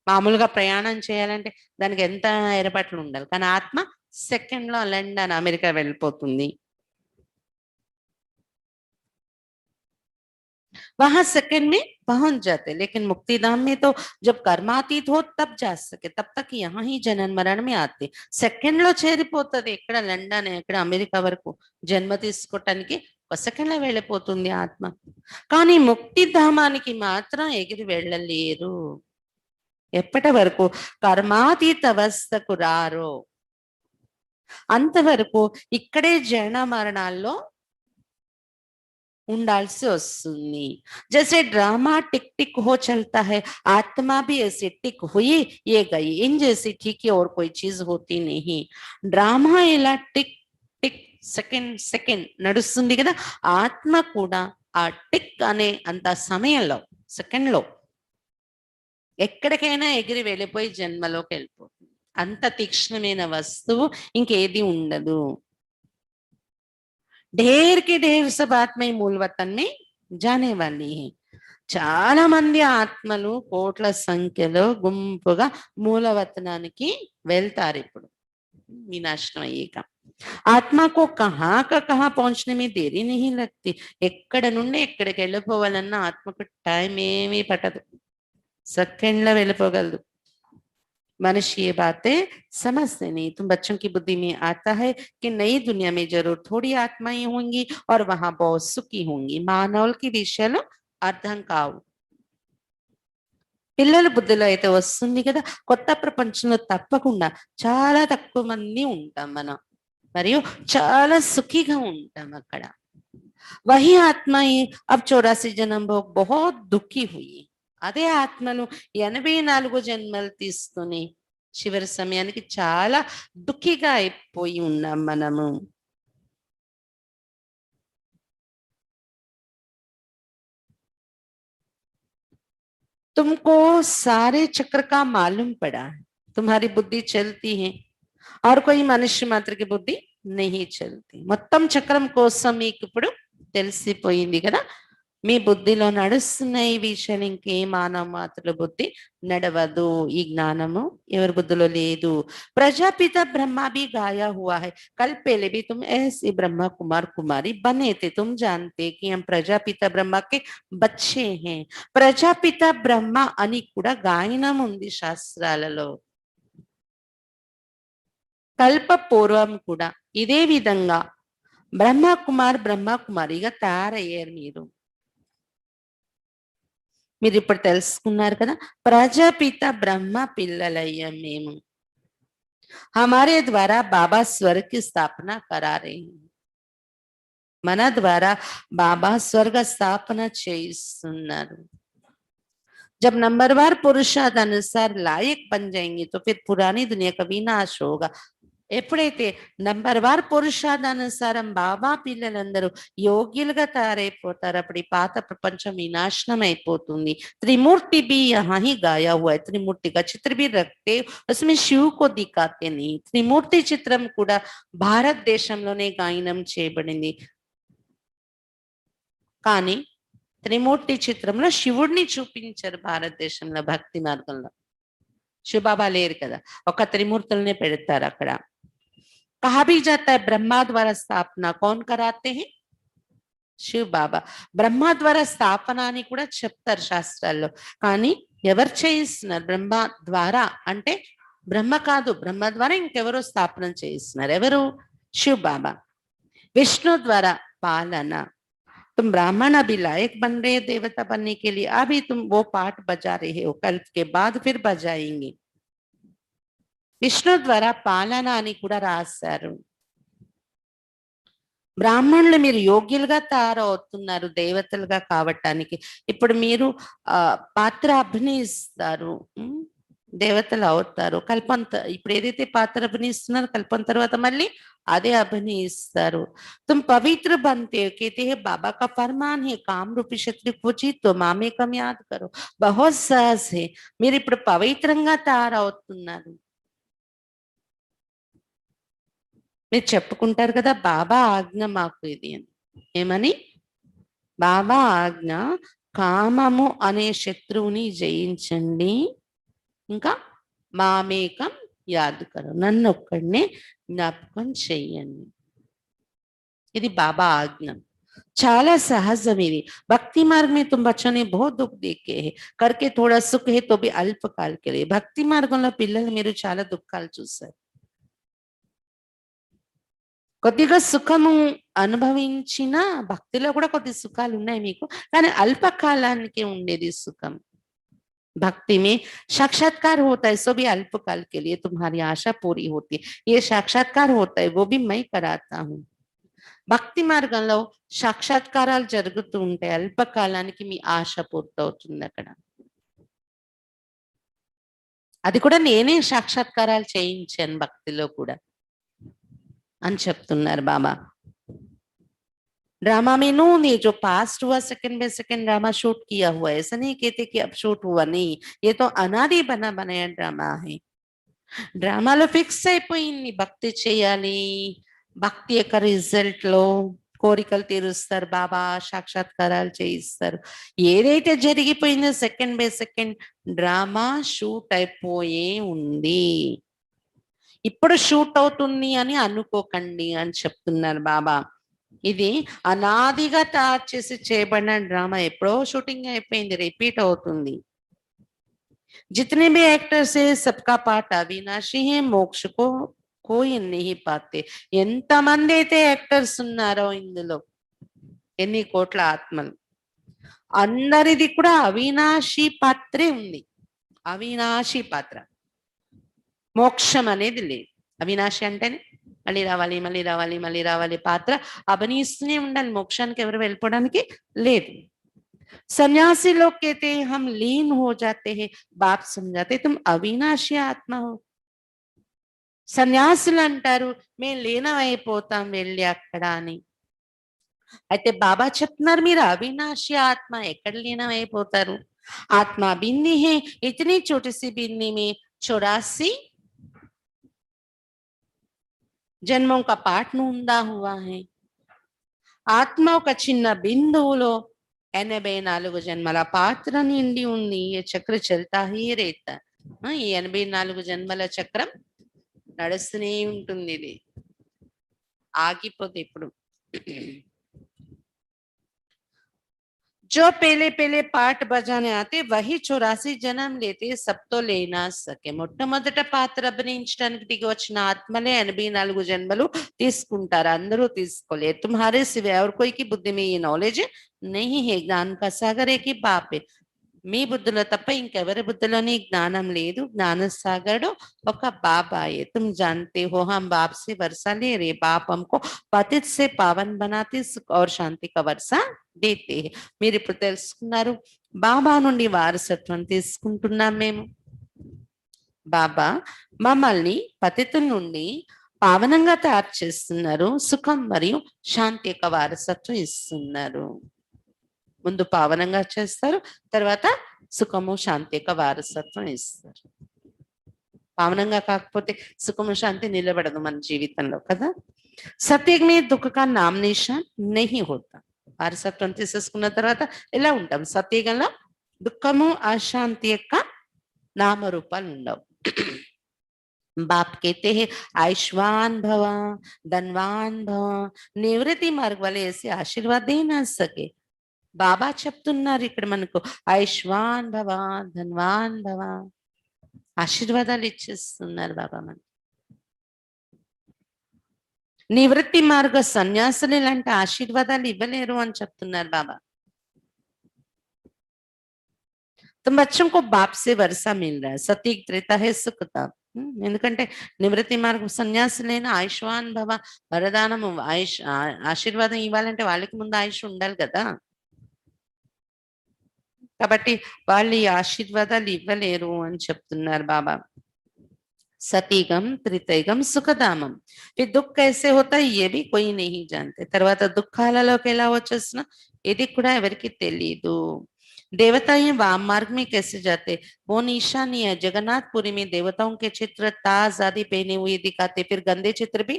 మామూలుగా ప్రయాణం చేయాలంటే దానికి ఎంత ఏర్పాట్లు ఉండాలి, కానీ ఆత్మ సెకండ్ లో లండన్ అమెరికా వెళ్ళిపోతుంది. वहां सेकंड में पहुंच जाते, लेकिन मुक्ति धाम में तो जब कर्मातीत हो तब जा सके, तब तक यहाँ ही जनन मरण में आते. సెకండ్ లో చేరిపోతుంది. ఎక్కడ లండన్, ఎక్కడ అమెరికా వరకు జన్మ తీసుకోవటానికి ఒక సెకండ్ లో వెళ్ళిపోతుంది ఆత్మ. కానీ ముక్తి ధామానికి మాత్రం ఎగిరి వెళ్ళలేరు. ఎప్పటి వరకు కర్మాతీత అవస్థకు రారో అంతవరకు ఇక్కడే జనన మరణాల్లో ఉండాల్సి వస్తుంది. जैसे ड्रामा टिक टिक हो चलता है, आत्मा भी ऐसे टिक हुई ये गई, इन जैसी ठीक है और कोई चीज होती नहीं. డ్రామా ఇలా టిక్ టిక్ సెకండ్ సెకండ్ నడుస్తుంది కదా, ఆత్మ కూడా ఆ టిక్ అనే అంత సమయంలో సెకండ్ లో ఎక్కడికైనా ఎగిరి వెళ్ళిపోయి జన్మలోకి వెళ్ళిపోతుంది. అంత తీక్ష్ణమైన వస్తువు ఇంకేది ఉండదు. ढेर के ढेर सब आत्मा मूल वतन में जाने वाली है. చాలా మంది ఆత్మలు కోట్ల సంఖ్యలో గుంపుగా మూలవతనానికి వెళ్తారు ఇప్పుడు వినాశనం అయ్యాక. ఆత్మ को कहाँ का कहाँ पहुंचने में देरी नहीं लगती. ఎక్కడ నుండి ఎక్కడికి వెళ్ళిపోవాలన్నా ఆత్మకు టైం ఏమీ పట్టదు, సెకండ్లో వెళ్ళిపోగలదు. मनुष्य ये बातें समझते नहीं. तुम बच्चों की बुद्धि में आता है कि नई दुनिया में जरूर थोड़ी आत्माएं होंगी और वहां बहुत सुखी होंगी. మానవులకి విషయాలు అర్థం కావు. పిల్లల బుద్ధిలో అయితే వస్తుంది కదా, కొత్త ప్రపంచంలో తప్పకుండా చాలా తక్కువ మంది ఉంటాం మనం, మరియు చాలా సుఖిగా ఉంటాం అక్కడ. वही आत्माएं अब 84 जन्म भोग बहुत दुखी हुई. అదే ఆత్మలు 84 జన్మలు తీసుకుని చివరి సమయానికి చాలా దుఃఖిగా అయిపోయి ఉన్నాం మనము. तुमको सारे चक्र का मालूम पड़ा है, तुम्हारी बुद्धि चलती है और कोई मनुष्य मात्र की बुद्धि नहीं चलती. మొత్తం చక్రం కోసం మీకు ఇప్పుడు తెలిసిపోయింది కదా, మీ బుద్ధిలో నడుస్తున్న ఈ విషయాలు ఇంకే మానవ మాత్రుల బుద్ధి నడవదు. ఈ జ్ఞానము ఎవరి బుద్ధిలో లేదు. प्रजापिता ब्रह्मा भी गाया हुआ है, कल पहले भी तुम ऐसे ब्रह्मा कुमार कुमारी बने थे, तुम जानते कि हम प्रजापिता ब्रह्मा के बच्चे हैं. ప్రజాపిత బ్రహ్మ అని కూడా గాయనం ఉంది శాస్త్రాలలో. కల్ప పూర్వం కూడా ఇదే విధంగా బ్రహ్మ కుమారిగా తయారయ్యారు మీరు. మీరు ఇప్పుడు తెలుసుకున్నారు కదా, ప్రజాపిత బ్రహ్మ పిల్లలయ్యాం మేము. हमारे द्वारा बाबा स्वर्ग की स्थापना करा रहे हैं. మన ద్వారా బాబా స్వర్గ స్థాపన చేయిస్తున్నారు. जब नंबरवार पुरुषार्थ अनुसार लायक बन जाएंगे तो फिर पुरानी दुनिया का विनाश होगा. ఎప్పుడైతే నంబర్వార్ పురుషార్థానుసారం బాబా పిల్లలందరూ యోగ్యులుగా తయారైపోతారు, అప్పుడు ఈ పాత ప్రపంచం వినాశనం అయిపోతుంది. त्रिमूर्ति भी यहाँ ही गाया हुआ है, त्रिमूर्ति का चित्र भी रखते, उसमें शिव को दिखाते नहीं. त्रिमूर्ति చిత్రం కూడా భారతదేశంలోనే గాయనం చేయబడింది, కానీ త్రిమూర్తి చిత్రంలో శివుడిని చూపించారు భారతదేశంలో భక్తి మార్గంలో. శివబాబా లేరు కదా, ఒక త్రిమూర్తులనే పెడతారు అక్కడ. कहा भी जाता है ब्रह्मा द्वारा स्थापना कौन कराते हैं? శివ బాబా. బ్రహ్మ ద్వారా స్థాపన అని కూడా చెప్తారు శాస్త్రాల్లో, కానీ ఎవరు చేయిస్తున్నారు? బ్రహ్మ ద్వారా అంటే బ్రహ్మ కాదు, బ్రహ్మ ద్వారా ఇంకెవరో స్థాపన చేయిస్తున్నారు. ఎవరు? శివ బాబా. विष्णु द्वारा पालना. तुम ब्राह्मण अभी लायक बन रहे देवता बनने के लिए, अभी तुम वो पाठ बजा रहे हो, कल के बाद फिर बजाएंगे. విష్ణు ద్వారా పాలన అని కూడా రాశారు. బ్రాహ్మణులు మీరు యోగ్యులుగా తయారవుతున్నారు దేవతలుగా కావటానికి. ఇప్పుడు మీరు పాత్ర అభినయిస్తారు, దేవతలు అవుతారు. కల్పంత ఇప్పుడు ఏదైతే పాత్ర అభినయిస్తున్నారో కల్పం తర్వాత మళ్ళీ అదే అభినయిస్తారు. तुम पवित्र बनते हो, कहते हैं बाबा का फरमान है काम रूपी शत्रु को जीतो मामे कम याद करो. बहुत सहज है, మీరు ఇప్పుడు పవిత్రంగా తయారవుతున్నారు. మీరు చెప్పుకుంటారు కదా బాబా ఆజ్ఞ మాకు ఇది అని. ఏమని? బాబా ఆజ్ఞ కామము అనే శత్రువుని జయించండి, ఇంకా మామేకం యాదుకరు, నన్ను ఒక్కడినే జ్ఞాపకం చెయ్యండి. ఇది బాబా ఆజ్ఞ. చాలా సహజం ఇది. भक्ति मार्ग में तुम बच्चों ने बहुत दुख देखे हैं, करके थोड़ा सुख है तो भी अल्पकाल के लिए. భక్తి మార్గంలో పిల్లలు మీరు చాలా దుఃఖాలు చూశారు. కొద్దిగా సుఖము అనుభవించిన భక్తిలో కూడా కొద్ది సుఖాలు ఉన్నాయి మీకు, కానీ అల్పకాలానికి ఉండేది సుఖం. भक्ति में साक्षात्कार होता है, सो भी अल्पकाल के लिए तुम्हारी आशा पूरी होती है. ये साक्षात्कार होता है वो भी मैं कराता हूँ. భక్తి మార్గంలో సాక్షాత్కారాలు జరుగుతూ ఉంటాయి, అల్పకాలానికి మీ ఆశ పూర్తవుతుంది అక్కడ. అది కూడా నేనే సాక్షాత్కారాలు చేయించాను భక్తిలో కూడా అని చెప్తున్నారు బాబా. ड्रामा में इन्होंने जो पास्ट हुआ second by second drama shoot किया हुआ है, ऐसा नहीं कहते कि अब शूट हुआ, नहीं, ये तो अनादि बना बनाया ड्रामा है. డ్రామాలో ఫిక్స్ అయిపోయింది భక్తి చేయాలి, భక్తి యొక్క రిజల్ట్ లో కోరికలు తీరుస్తారు, బాబా సాక్షాత్కారాలు చేయిస్తారు. ఏదైతే జరిగిపోయిందో second by second drama shoot అయిపోయే ఉంది. ఇప్పుడు షూట్ అవుతుంది అని అనుకోకండి అని చెప్తున్నారు బాబా. ఇది అనాదిగా తయారు చేసి చేయబడిన డ్రామా. ఎప్పుడో షూటింగ్ అయిపోయింది, రిపీట్ అవుతుంది. जितने भी एक्टर्स है सबका पार्ट अविनाशी है, మోక్ష को कोई नहीं पाते. ఎంతమంది అయితే యాక్టర్స్ ఉన్నారో ఇందులో, ఎన్ని కోట్ల ఆత్మలు, అందరిది కూడా అవినాశి పాత్రే ఉంది. అవినాశి పాత్ర, మోక్షం అనేది లేదు. అవినాశి అంటేనే మళ్ళీ రావాలి మళ్ళీ రావాలి మళ్ళీ రావాలి, పాత్ర అభినయిస్తూనే ఉండాలి. మోక్షానికి ఎవరు వెళ్ళిపోవడానికి లేదు. सन्यासी लोग कहते हैं हम लीन हो जाते हैं, बाप समझाते तुम अविनाशी आत्मा हो. సన్యాసులు అంటారు మేము లీనమైపోతాం వెళ్ళి అక్కడ అని. అయితే బాబా చెప్తున్నారు మీరు అవినాశి ఆత్మ, ఎక్కడ లీనమైపోతారు? ఆత్మ బింది హే, ఇతని छोटी सी बिंदी में 84 జన్మों का पाठ नूंदा हुआ है. ఆత్మ ఒక చిన్న బిందువులో 84 జన్మల పాత్ర నిండి ఉంది. ఈ చక్ర చల్తా హీ రేతా. ఈ 84 జన్మల చక్రం నడుస్తూనే ఉంటుంది, ఇది ఆగిపోతే ఇప్పుడు. जो पहले पहले पाठ बजाने आते वही 84 जन्म लेते, सब तो ले ना सके. మొట్టమొదట పాత్ర అభినయించడానికి దిగి వచ్చిన ఆత్మలే 84 జన్మలు తీసుకుంటారు, అందరూ తీసుకోలేరు. तुम्हारे सिवाय और कोई की बुद्धि में ये नॉलेज नहीं है. ज्ञान का सागर एक ही बाप है. మీ బుద్ధిలో తప్ప ఇంకెవరి బుద్ధిలోని జ్ఞానం లేదు. జ్ఞాన సాగరుడు ఒక బాబాయే. तुम जानते हो हम बाप से वर्षा ले रहे, बाप हमको पतित से पावन बनाते सुख और शांति का वर्षा देते हैं. మీరు ఇప్పుడు తెలుసుకున్నారు, బాబా నుండి వారసత్వం తీసుకుంటున్నాం మేము. బాబా మమ్మల్ని పతితుల నుండి పావనంగా తయారు చేస్తున్నారు, సుఖం మరియు శాంతి యొక్క వారసత్వం ఇస్తున్నారు. ముందు పావనంగా చేస్తారు, తర్వాత సుఖము శాంతి యొక్క వారసత్వం ఇస్తారు. పావనంగా కాకపోతే సుఖము శాంతి నిలబడదు మన జీవితంలో కదా. సత్యుగ్ మే దుఃఖ కా నామ్ నిషాన్ నహీ హోతా. వారసత్వం తీసేసుకున్న తర్వాత ఎలా ఉంటాం? సత్యుగంలో దుఃఖము అశాంతి యొక్క నామరూపాలు ఉండవు. बाप कहते हैं आयुष्मान भव, धनवान भव. निवृत्ति मार्ग वाले ऐसे आशीर्वाद दे ना सके. బాబా చెప్తున్నారు ఇక్కడ మనకు ఆయుష్వాన్ భవ, ధన్వాన్ భవ, ఆశీర్వాదాలు ఇచ్చేస్తున్నారు బాబా మనకి. నివృత్తి మార్గ సన్యాసులు ఇలాంటి ఆశీర్వాదాలు ఇవ్వలేరు అని చెప్తున్నారు బాబా. तुम बच्चों को बाप से वर्षा मिल रहा है, सतीक त्रेता है सुखता. ఎందుకంటే నివృత్తి మార్గం సన్యాసులైన ఆయుష్వాన్ భవ, వరదానము ఆశీర్వాదం ఇవ్వాలంటే వాళ్ళకి ముందు ఆయుష్ ఉండాలి కదా. కాబట్టి వాళ్ళు ఈ ఆశీర్వాదాలు ఇవ్వలేరు అని చెప్తున్నారు బాబా. సతీగం త్రితైగం సుఖధామం. దుఃఖ कैसे होता है ये भी कोई नहीं जानते. తర్వాత దుఃఖాలలోకి ఎలా వచ్చేసినా ఇది కూడా ఎవరికి తెలియదు. देवता ये वाम मार्ग में कैसे जाते? वो निशानी है. जगन्नाथपुरी में देवताओं के चित्र ताज आदि पहने हुए दिखाते, फिर गंदे चित्र भी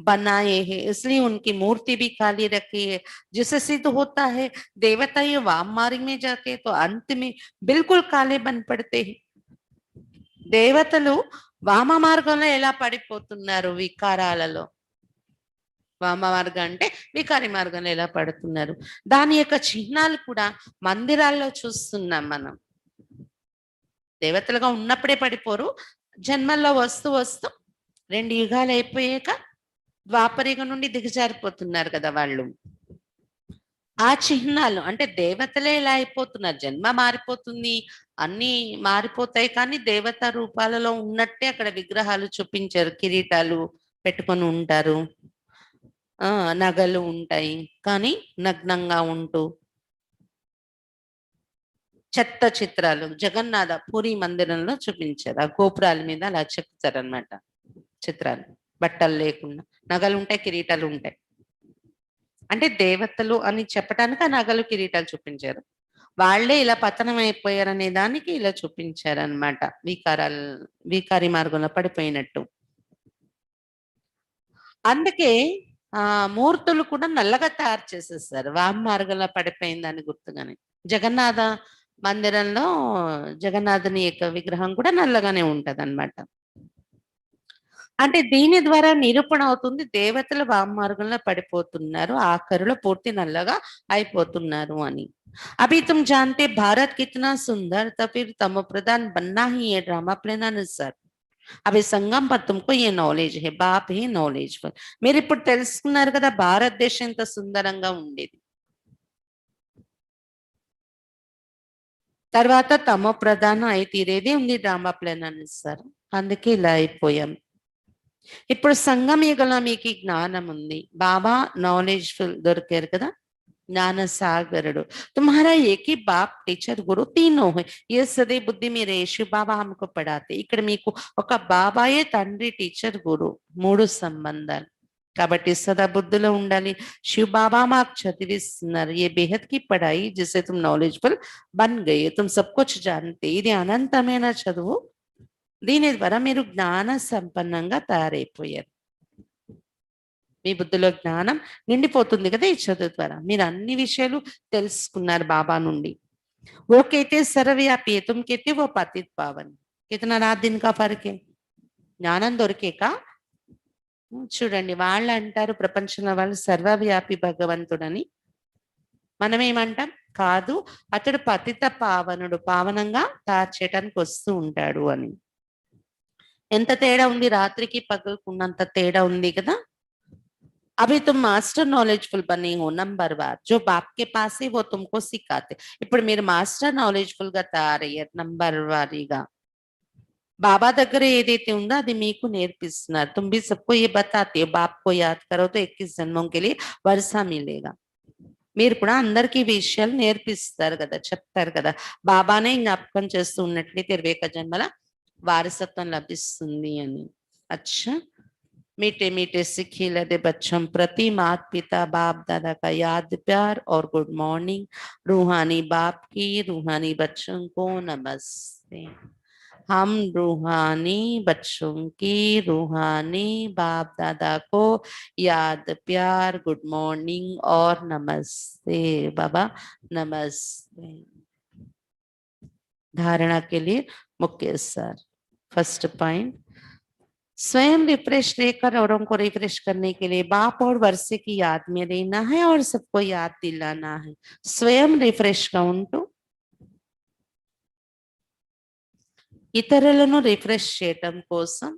बनाए हैं, इसलिए उनकी मूर्ति भी खाली रखी है. जिससे सिद्ध होता है देवता ये वाम मार्ग में जाते तो अंत में बिल्कुल काले बन पड़ते हैं. దేవతలు వామ మార్గంలో ఎలా పడిపోతున్నారు? వికారాలలో. వామ మార్గం అంటే వికారి మార్గంలో ఎలా పడుతున్నారు, దాని యొక్క చిహ్నాలు కూడా మందిరాల్లో చూస్తున్నాం మనం. దేవతలుగా ఉన్నప్పుడే పడిపోరు, జన్మల్లో వస్తూ వస్తూ 2 యుగాలు అయిపోయాక ద్వాపరయుగం నుండి దిగజారిపోతున్నారు కదా వాళ్ళు. ఆ చిహ్నాలు అంటే దేవతలే ఎలా అయిపోతున్నారు, జన్మ మారిపోతుంది, అన్ని మారిపోతాయి, కానీ దేవత రూపాలలో ఉన్నట్టే అక్కడ విగ్రహాలు చూపించారు. కిరీటాలు పెట్టుకొని ఉంటారు, నగలు ఉంటాయి, కానీ నగ్నంగా ఉంటూ చెత్త చిత్రాలు జగన్నాథ పూరి మందిరంలో చూపించారు. ఆ గోపురాల మీద అలా చెక్కుతారు అనమాట చిత్రాలు. బట్టలు లేకుండా నగలు ఉంటాయి, కిరీటాలు ఉంటాయి. అంటే దేవతలు అని చెప్పడానికి ఆ నగలు కిరీటాలు చూపించారు. వాళ్ళే ఇలా పతనం అయిపోయారనే దానికి ఇలా చూపించారు అనమాట. వికారి మార్గంలో పడిపోయినట్టు. అందుకే మూర్తులు కూడా నల్లగా తయారు చేసేస్తారు, వామ మార్గంలో పడిపోయిందని గుర్తుగానే. జగన్నాథ మందిరంలో జగన్నాథుని యొక్క విగ్రహం కూడా నల్లగానే ఉంటది అనమాట. అంటే దీని ద్వారా నిరూపణ అవుతుంది దేవతలు వామమార్గంలో పడిపోతున్నారు, ఆఖరులో పూర్తి నల్లగా అయిపోతున్నారు అని. अभी तुम जानते भारत कितना सुंदर, तो फिर तमो प्रधान बनना ही है ड्रामा प्लान अनुसार. अभी संगम पर तुमको ये नॉलेज है, बाप ही नॉलेज पर. మీరు ఇప్పుడు తెలుసుకున్నారు కదా భారతదేశం ఎంత సుందరంగా ఉండేది. తర్వాత తమో ప్రధానం అయి తీరేది ఉంది డ్రామా ప్లాన్ అనుసారం. అందుకే ఇలా అయిపోయాం. ఇప్పుడు సంగం యుగంలో మీకు ఈ జ్ఞానం ఉంది, బాబా నాలెడ్జ్ఫుల్ దొరికారు కదా, జ్ఞాన సాగరుడు. तुम्हारा एक ही बाप टीचर गुरु तीनों है, ये सदै బుద్ధి మీరే శివ బాబా हमको पढ़ाते. ఇక్కడ మీకు ఒక బాబాయే తండ్రి, టీచర్, గురు, మూడు సంబంధాలు. కాబట్టి సదా బుద్ధిలో ఉండాలి. శివ బాబా మాకు చదివిస్తున్నారు, ये बेहद की पढ़ाई जिससे तुम नॉलेजफुल बन गए, तुम सब कुछ जानते. ఇది అనంతమైన చదువు, దీని ద్వారా మీరు జ్ఞాన సంపన్నంగా తయారైపోయారు. మీ బుద్ధిలో జ్ఞానం నిండిపోతుంది కదా ఈ చదువు ద్వారా. మీరు అన్ని విషయాలు తెలుసుకున్నారు బాబా నుండి. वो कहते सर्वव्यापी है, तुम कहते वो पतित पावन. कितना रात दिन का फर्क है. జ్ఞానం దొరికేక చూడండి, వాళ్ళు అంటారు ప్రపంచంలో వాళ్ళు సర్వవ్యాపి భగవంతుడని, మనం ఏమంటాం కాదు అతడు పతిత పావనుడు, పావనంగా తయారు చేయడానికి వస్తూ ఉంటాడు అని. ఎంత తేడా ఉంది, రాత్రికి పగలుకున్నంత తేడా ఉంది కదా. अभी तुम मास्टर नॉलेजफुल बने हो नंबर वार, जो बाप के पास है वो तुमको सिखाते. ఇప్పుడు మీరు మాస్టర్ నాలెడ్జ్ఫుల్ గా తయారయ్యారు నంబర్ వారీగా. బాబా దగ్గర ఏదైతే ఉందో అది మీకు నేర్పిస్తున్నారు. तुम भी सबको ये बताते हो, बाप को याद करो तो 21 जन्मों के लिए वर्षा मिलेगा. మీరు కూడా అందరికీ విషయాలు నేర్పిస్తారు కదా, చెప్తారు కదా. బాబానే జ్ఞాపకం చేస్తూ ఉన్నట్లయితే 21 జన్మల వారసత్వం లభిస్తుంది అని. అచ్చా, मीठे मीठे सिखी लदे बच्चों प्रति माता पिता बाप दादा का याद प्यार और गुड मॉर्निंग. रूहानी बाप की रूहानी बच्चों को नमस्ते. हम रूहानी बच्चों की रूहानी बाप दादा को याद प्यार, गुड मॉर्निंग और नमस्ते. बाबा नमस्ते. धारणा के लिए मुख्य सार. फर्स्ट पॉइंट, स्वयं रिफ्रेश लेकर औरों को रिफ्रेश करने के लिए बाप और वर्षे की याद में रहना है और सबको याद दिलाना है. स्वयं रिफ्रेश గా ఉంటూ ఇతరులను రిఫ్రెష్ చేయటం కోసం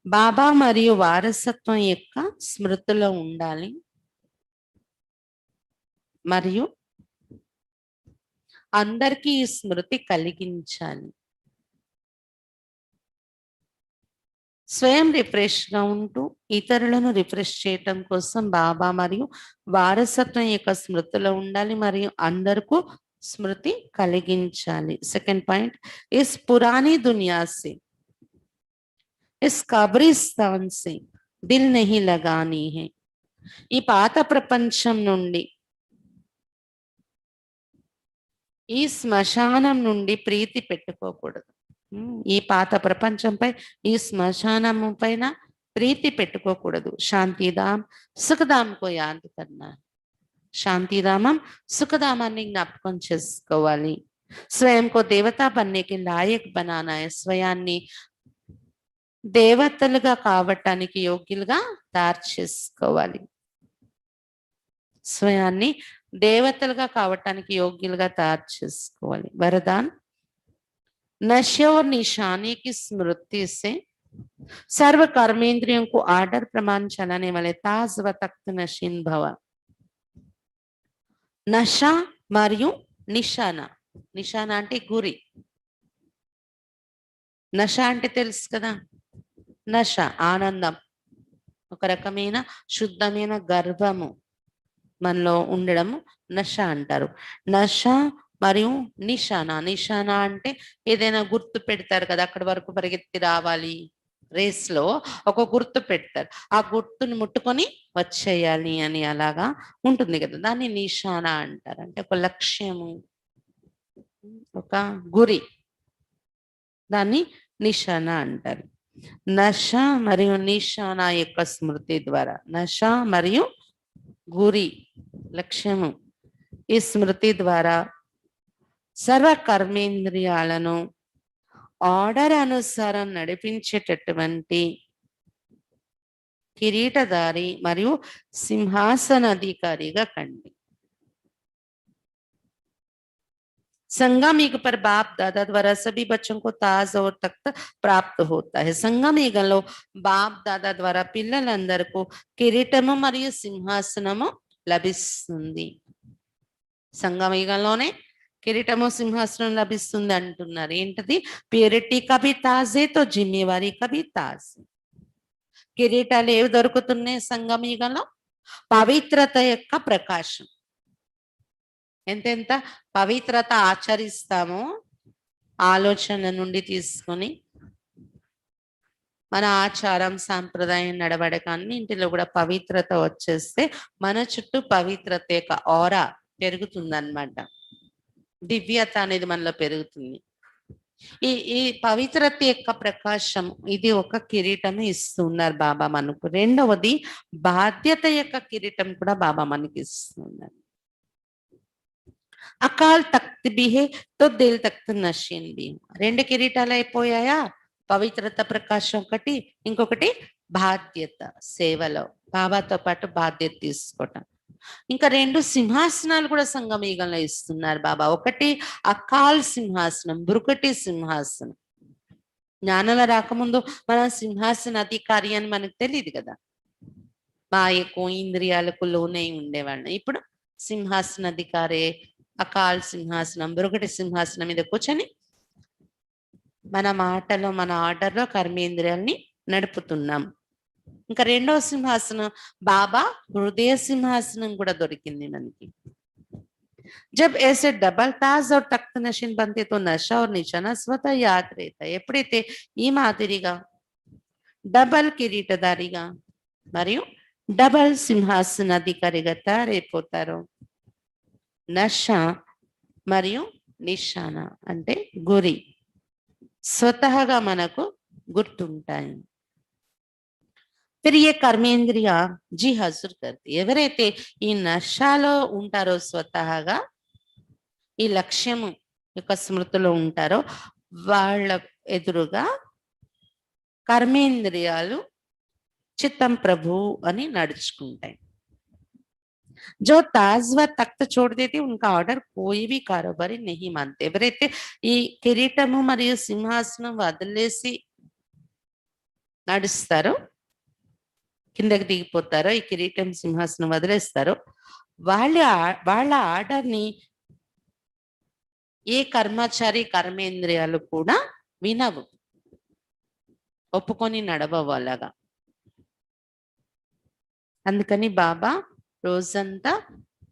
బాబా మరియు వారసత్వం యొక్క స్మృతిలో ఉండాలి మరియు అందరికీ ఈ స్మృతి కలిగించాలి. స్వయం రిఫ్రెష్ గా ఉంటూ ఇతరులను రిఫ్రెష్ చేయటం కోసం బాబా మరియు వారసత్వం యొక్క స్మృతిలో ఉండాలి మరియు అందరికీ స్మృతి కలిగించాలి. Second point, is Purani Duniya say is కబ్రిస్తాన్ say Dil Nahi లగానీ high. ఈ పాత ప్రపంచం నుండి, ఈ శ్మశానం నుండి ప్రీతి పెట్టుకోకూడదు. ఈ పాత ప్రపంచంపై, ఈ శ్మశానము పైన ప్రీతి పెట్టుకోకూడదు. శాంతిధామ్ సుఖధామ్కో యాద్ కర్నా. శాంతిధామం సుఖధామాన్ని జ్ఞాపకం చేసుకోవాలి. స్వయంకో దేవతా బన్నేకి లాయక్ బనానా, స్వయాన్ని దేవతలుగా కావటానికి యోగ్యులుగా తయారు చేసుకోవాలి. స్వయాన్ని దేవతలుగా కావటానికి యోగ్యులుగా తయారు చేసుకోవాలి. వరదాన్, नशे और निशाने की स्मृति से सर्व कर्मेंद्रियों को आर्डर प्रमाण चलाने वाले ताज व तख्त नशीन भव. నష మరియు నిశాన. నిశాన అంటే గురి, నష అంటే తెలుసు కదా, నష ఆనందం, ఒక రకమైన శుద్ధమైన గర్వము మనలో ఉండడము నష అంటారు. నష మరియు నిశాన. నిశాన అంటే ఏదైనా గుర్తు పెడతారు కదా, అక్కడి వరకు పరిగెత్తి రావాలి, రేస్ లో ఒక గుర్తు పెడతారు, ఆ గుర్తుని ముట్టుకొని వచ్చేయాలి అని అలాగా ఉంటుంది కదా, దాన్ని నిశాన అంటారు. అంటే ఒక లక్ష్యము, ఒక గురి, దాన్ని నిశాన అంటారు. నష మరియు నిశాన యొక్క స్మృతి ద్వారా, నష మరియు గురి, లక్ష్యము, ఈ స్మృతి ద్వారా సర్వ కర్మేంద్రియాలను ఆర్డర్ అనుసారం నడిపించేటటువంటి కిరీటధారి మరియు సింహాసనాధికారిగా కండి. संगम युग पर बाप दादा द्वारा सभी बच्चों को ताज और तख्त प्राप्त होता है. संगम युगంలో బాప్ దాదా ద్వారా పిల్లలందరకు కిరీటము మరియు సింహాసనము లభిస్తుంది. సంగమ యుగంలోనే కిరీటము సింహాసనం లభిస్తుంది అంటున్నారు. ఏంటది? ప్యూరిటీ కభీ తాజే తో జిమ్మేవారీ కభీ తాజే. కిరీటాలు ఏవి దొరుకుతున్నాయి సంగమ యుగంలో? పవిత్రత యొక్క ప్రకాశం. ఎంతెంత పవిత్రత ఆచరిస్తామో ఆలోచన నుండి తీసుకొని మన ఆచారం సాంప్రదాయం నడవడక అన్నింటిలో కూడా పవిత్రత వచ్చేస్తే మన చుట్టూ పవిత్రత యొక్క ఆరా పెరుగుతుంది అన్నమాట. దివ్యత అనేది మనలో పెరుగుతుంది. ఈ పవిత్రత యొక్క ప్రకాశం ఇది ఒక కిరీటం ఇస్తున్నారు బాబా మనకు. రెండవది బాధ్యత యొక్క కిరీటం కూడా బాబా మనకి ఇస్తున్నారు. అకాల్ తఖ్త్ బి హై తో దిల్ తఖ్త్ నషీన్ బి. రెండు కిరీటాలు అయిపోయాయా? పవిత్రత ప్రకాశం ఒకటి, ఇంకొకటి బాధ్యత, సేవలో బాబాతో పాటు బాధ్యత తీసుకోవటం. ఇంకా రెండు సింహాసనాలు కూడా సంగమ యుగంలో ఇస్తున్నారు బాబా. ఒకటి అకాల్ సింహాసనం, మృకటి సింహాసనం. జ్ఞానంలో రాకముందు మనం సింహాసన అధికారి అని మనకు తెలియదు కదా, మాయకు ఇంద్రియాలకు లోనై ఉండేవాళ్ళం. ఇప్పుడు సింహాసన అధికారే అకాల్ సింహాసనం, మృగటి సింహాసనం మీద కూర్చొని మన మాటలో మన ఆర్డర్లో కర్మేంద్రియాల్ని నడుపుతున్నాం. ఇంకా రెండవ సింహాసనం బాబా హృదయ సింహాసనం కూడా దొరికింది మనకి. जब ऐसे डबल ताज और तख्त नशीन बनते तो नशा और निशाना स्वतः याद रहता है. ఎప్పుడైతే ఈ మాదిరిగా డబల్ కిరీటధారిగా మరియు డబల్ సింహాసనాధికారిగా తయారైపోతారో నష మరియు నిశాన అంటే గురి స్వతహాగా మనకు గుర్తుంటాయి. फिर ये कर्मेंद्रिय जी हजूर करती. ఎవరైతే ఈ నషాలో ఉంటారో స్వతహాగా ఈ లక్ష్యము యొక్క స్మృతిలో ఉంటారో వాళ్ళ ఎదురుగా కర్మేంద్రియాలు చిత్తం ప్రభు అని నడుచుకుంటాయి. जो ताज व तख्त छोड़ देते उनका ऑर्डर कोई भी कारोबारी नहीं मानते. ఎవరైతే ఈ కిరీటము మరియు సింహాసనం వదిలేసి నడుస్తారో, కిందకి దిగిపోతారో, ఈ కిరీటం సింహాసనం వదిలేస్తారో వాళ్ళ ఆర్డర్ని ఏ కర్మచారి కర్మేంద్రియాలు కూడా వినవు, ఒప్పుకొని నడవవు అలాగా. అందుకని బాబా రోజంతా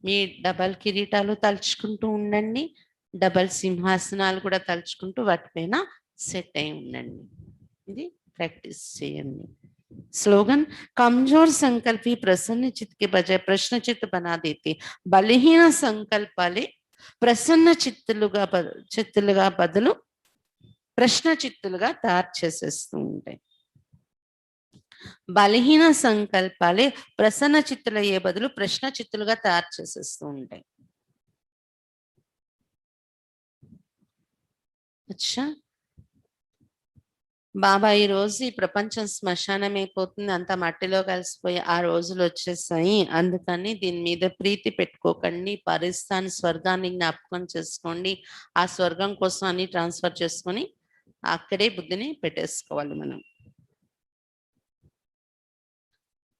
మీ డబల్ కిరీటాలు తలుచుకుంటూ ఉండండి, డబల్ సింహాసనాలు కూడా తలుచుకుంటూ వాటిపైన సెట్ అయి ఉండండి. ఇది ప్రాక్టీస్ చేయండి. स्लोगन कमजोर संकल्प ही प्रसन्न चित्त के बजाय प्रश्न चित्त बना देते. बलहीन संकल्प वाले प्रसन्न చిత్తులుగా బదులు ప్రశ్న చిత్తులుగా తయారు చేసేస్తూ ఉంటాయి. బలహీన సంకల్పాలే ప్రసన్న చిత్తులయ్యే బదులు ప్రశ్న చిత్తులుగా తయారు చేసేస్తూ ఉంటాయి. అచ్చా బాబా ఈ రోజు ఈ ప్రపంచం శ్మశానం అయిపోతుంది, అంత మట్టిలో కలిసిపోయి ఆ రోజులు వచ్చేసాయి. అందుకని దీని మీద ప్రీతి పెట్టుకోకండి, పరిస్థాన్ని స్వర్గాన్ని జ్ఞాపకం చేసుకోండి. ఆ స్వర్గం కోసం అన్ని ట్రాన్స్ఫర్ చేసుకొని అక్కడే బుద్ధిని పెట్టేసుకోవాలి మనం.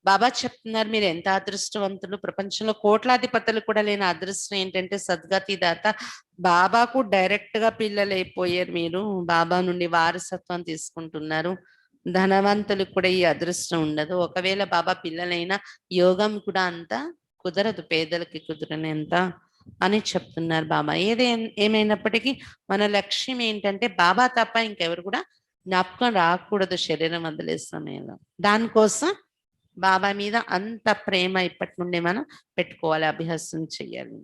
బాబా చెప్తున్నారు మీరు ఎంత అదృష్టవంతులు. ప్రపంచంలో కోట్లాధిపతులు కూడా లేని అదృష్టం ఏంటంటే సద్గతి దాత బాబాకు డైరెక్ట్ గా పిల్లలు అయిపోయారు. మీరు బాబా నుండి వారసత్వం తీసుకుంటున్నారు. ధనవంతులకు కూడా ఈ అదృష్టం ఉండదు. ఒకవేళ బాబా పిల్లలైనా యోగం కూడా అంత కుదరదు, పేదలకి కుదరనంత అని చెప్తున్నారు బాబా. ఏమైనప్పటికీ మన లక్ష్యం ఏంటంటే బాబా తప్ప ఇంకెవరు కూడా జ్ఞాపకం రాకూడదు శరీరం వదిలే సమయంలో. దానికోసం బాబా మీద అంత ప్రేమ ఇప్పటి నుండి మనం పెట్టుకోవాలి, అభ్యాసం చెయ్యాలి.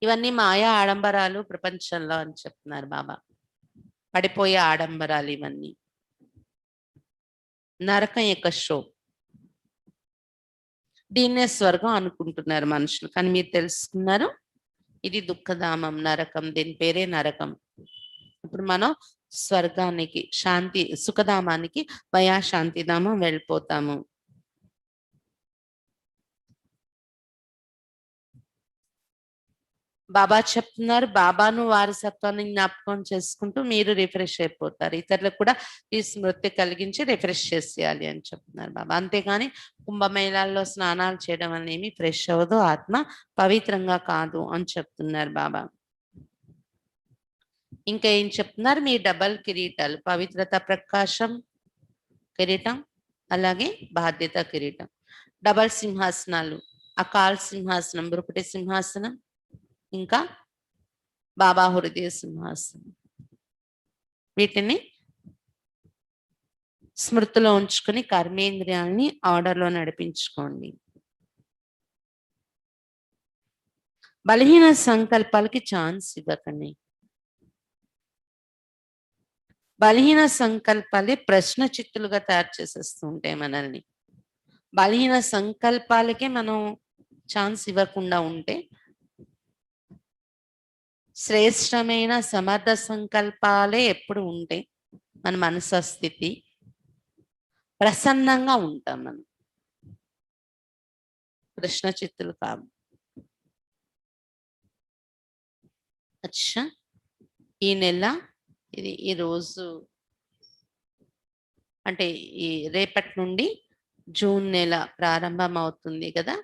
ఇవన్నీ మాయా ఆడంబరాలు ప్రపంచంలో అని చెప్తున్నారు బాబా. పడిపోయే ఆడంబరాలు ఇవన్నీ నరకం యొక్క షో. దీన్నే స్వర్గం అనుకుంటున్నారు మనుషులు. కానీ మీరు తెలుసుకున్నారు ఇది దుఃఖధామం, నరకం, దీని పేరే నరకం. ఇప్పుడు మనం స్వర్గానికి, శాంతి సుఖధామానికి వయా శాంతిధామం వెళ్ళిపోతాము. బాబా చెప్తున్నారు, బాబాను వారసత్వాన్ని జ్ఞాపకం చేసుకుంటూ మీరు రిఫ్రెష్ అయిపోతారు. ఇతరులకు కూడా ఈ స్మృతి కలిగించి రిఫ్రెష్ చేసేయాలి అని చెప్తున్నారు బాబా. అంతేగాని కుంభమేళాల్లో స్నానాలు చేయడం వల్ల ఏమి ఫ్రెష్ అవ్వదు, ఆత్మ పవిత్రంగా కాదు అని చెప్తున్నారు బాబా. ఇంకా ఏం చెప్తున్నారు, మీ డబల్ కిరీటాలు, పవిత్రత ప్రకాశం కిరీటం, అలాగే బాధ్యత కిరీటం. డబల్ సింహాసనాలు, అకాల్ సింహాసనం, భృకుటి సింహాసనం, ఇంకా బాబా హృదయ సింహాసనం. వీటిని స్మృతిలో ఉంచుకొని కర్మేంద్రియాలని ఆర్డర్లో నడిపించుకోండి. బలహీన సంకల్పాలకి ఛాన్స్ ఇవ్వకండి. బలహీన సంకల్పాలే ప్రశ్న చిత్తులుగా తయారు చేసేస్తూ ఉంటాయి మనల్ని. బలహీన సంకల్పాలకే మనం ఛాన్స్ ఇవ్వకుండా ఉంటే శ్రేష్టమైన సమర్థ సంకల్పాలే ఎప్పుడు ఉంటే మన మనసు స్థితి ప్రసన్నంగా ఉంటాం మనం. కృష్ణ చిత్తులు కాదు. అచ్చా, ఈ నెల ఇది ఈ రోజు అంటే ఈ రేపటి నుండి జూన్ నెల ప్రారంభం అవుతుంది కదా.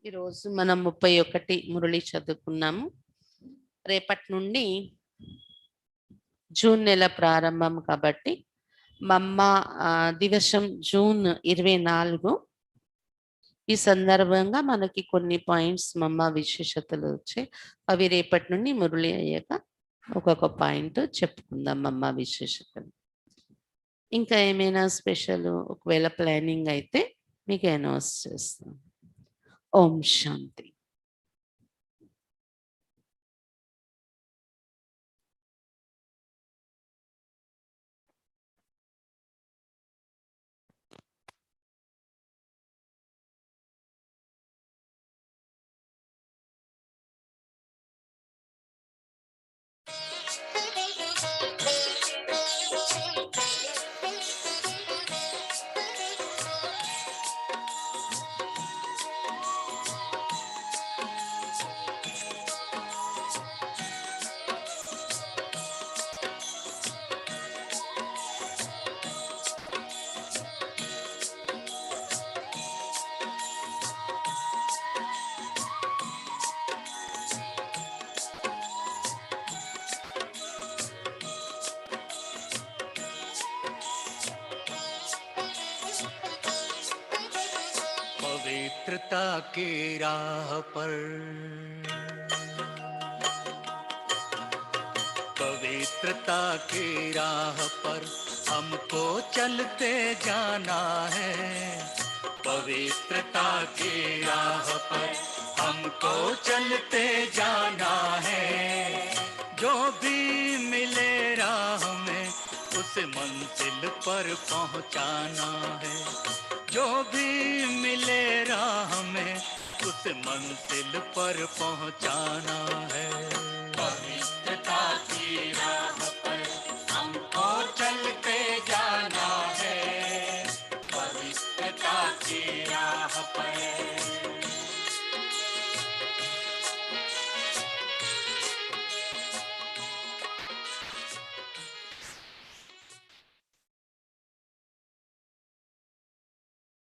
ఈరోజు మనం 31 మురళి చదువుకున్నాము. రేపటి నుండి జూన్ నెల ప్రారంభం కాబట్టి మమ్మ దివసం జూన్ 24. ఈ సందర్భంగా మనకి కొన్ని పాయింట్స్ మమ్మ విశేషతలు వచ్చాయి. అవి రేపటి నుండి మురళి అయ్యాక ఒక్కొక్క పాయింట్ చెప్పుకుందాం మమ్మ విశేషతలు. ఇంకా ఏమైనా స్పెషల్ ఒకవేళ ప్లానింగ్ అయితే మీకు అనౌన్స్ చేస్తాం. ఓం శాంతి. पवित्रता की राह पर, पवित्रता की राह पर हमको चलते जाना है। पवित्रता की राह पर हमको चलते जाना है। जो भी मिले राह में उसे मंजिल पर पहुंचाना है। जो भी मिले राह में उस मंजिल पर पहुंचाना है। पवित्रता की राह पर हमको चलते जाना है। पवित्रता की राह पर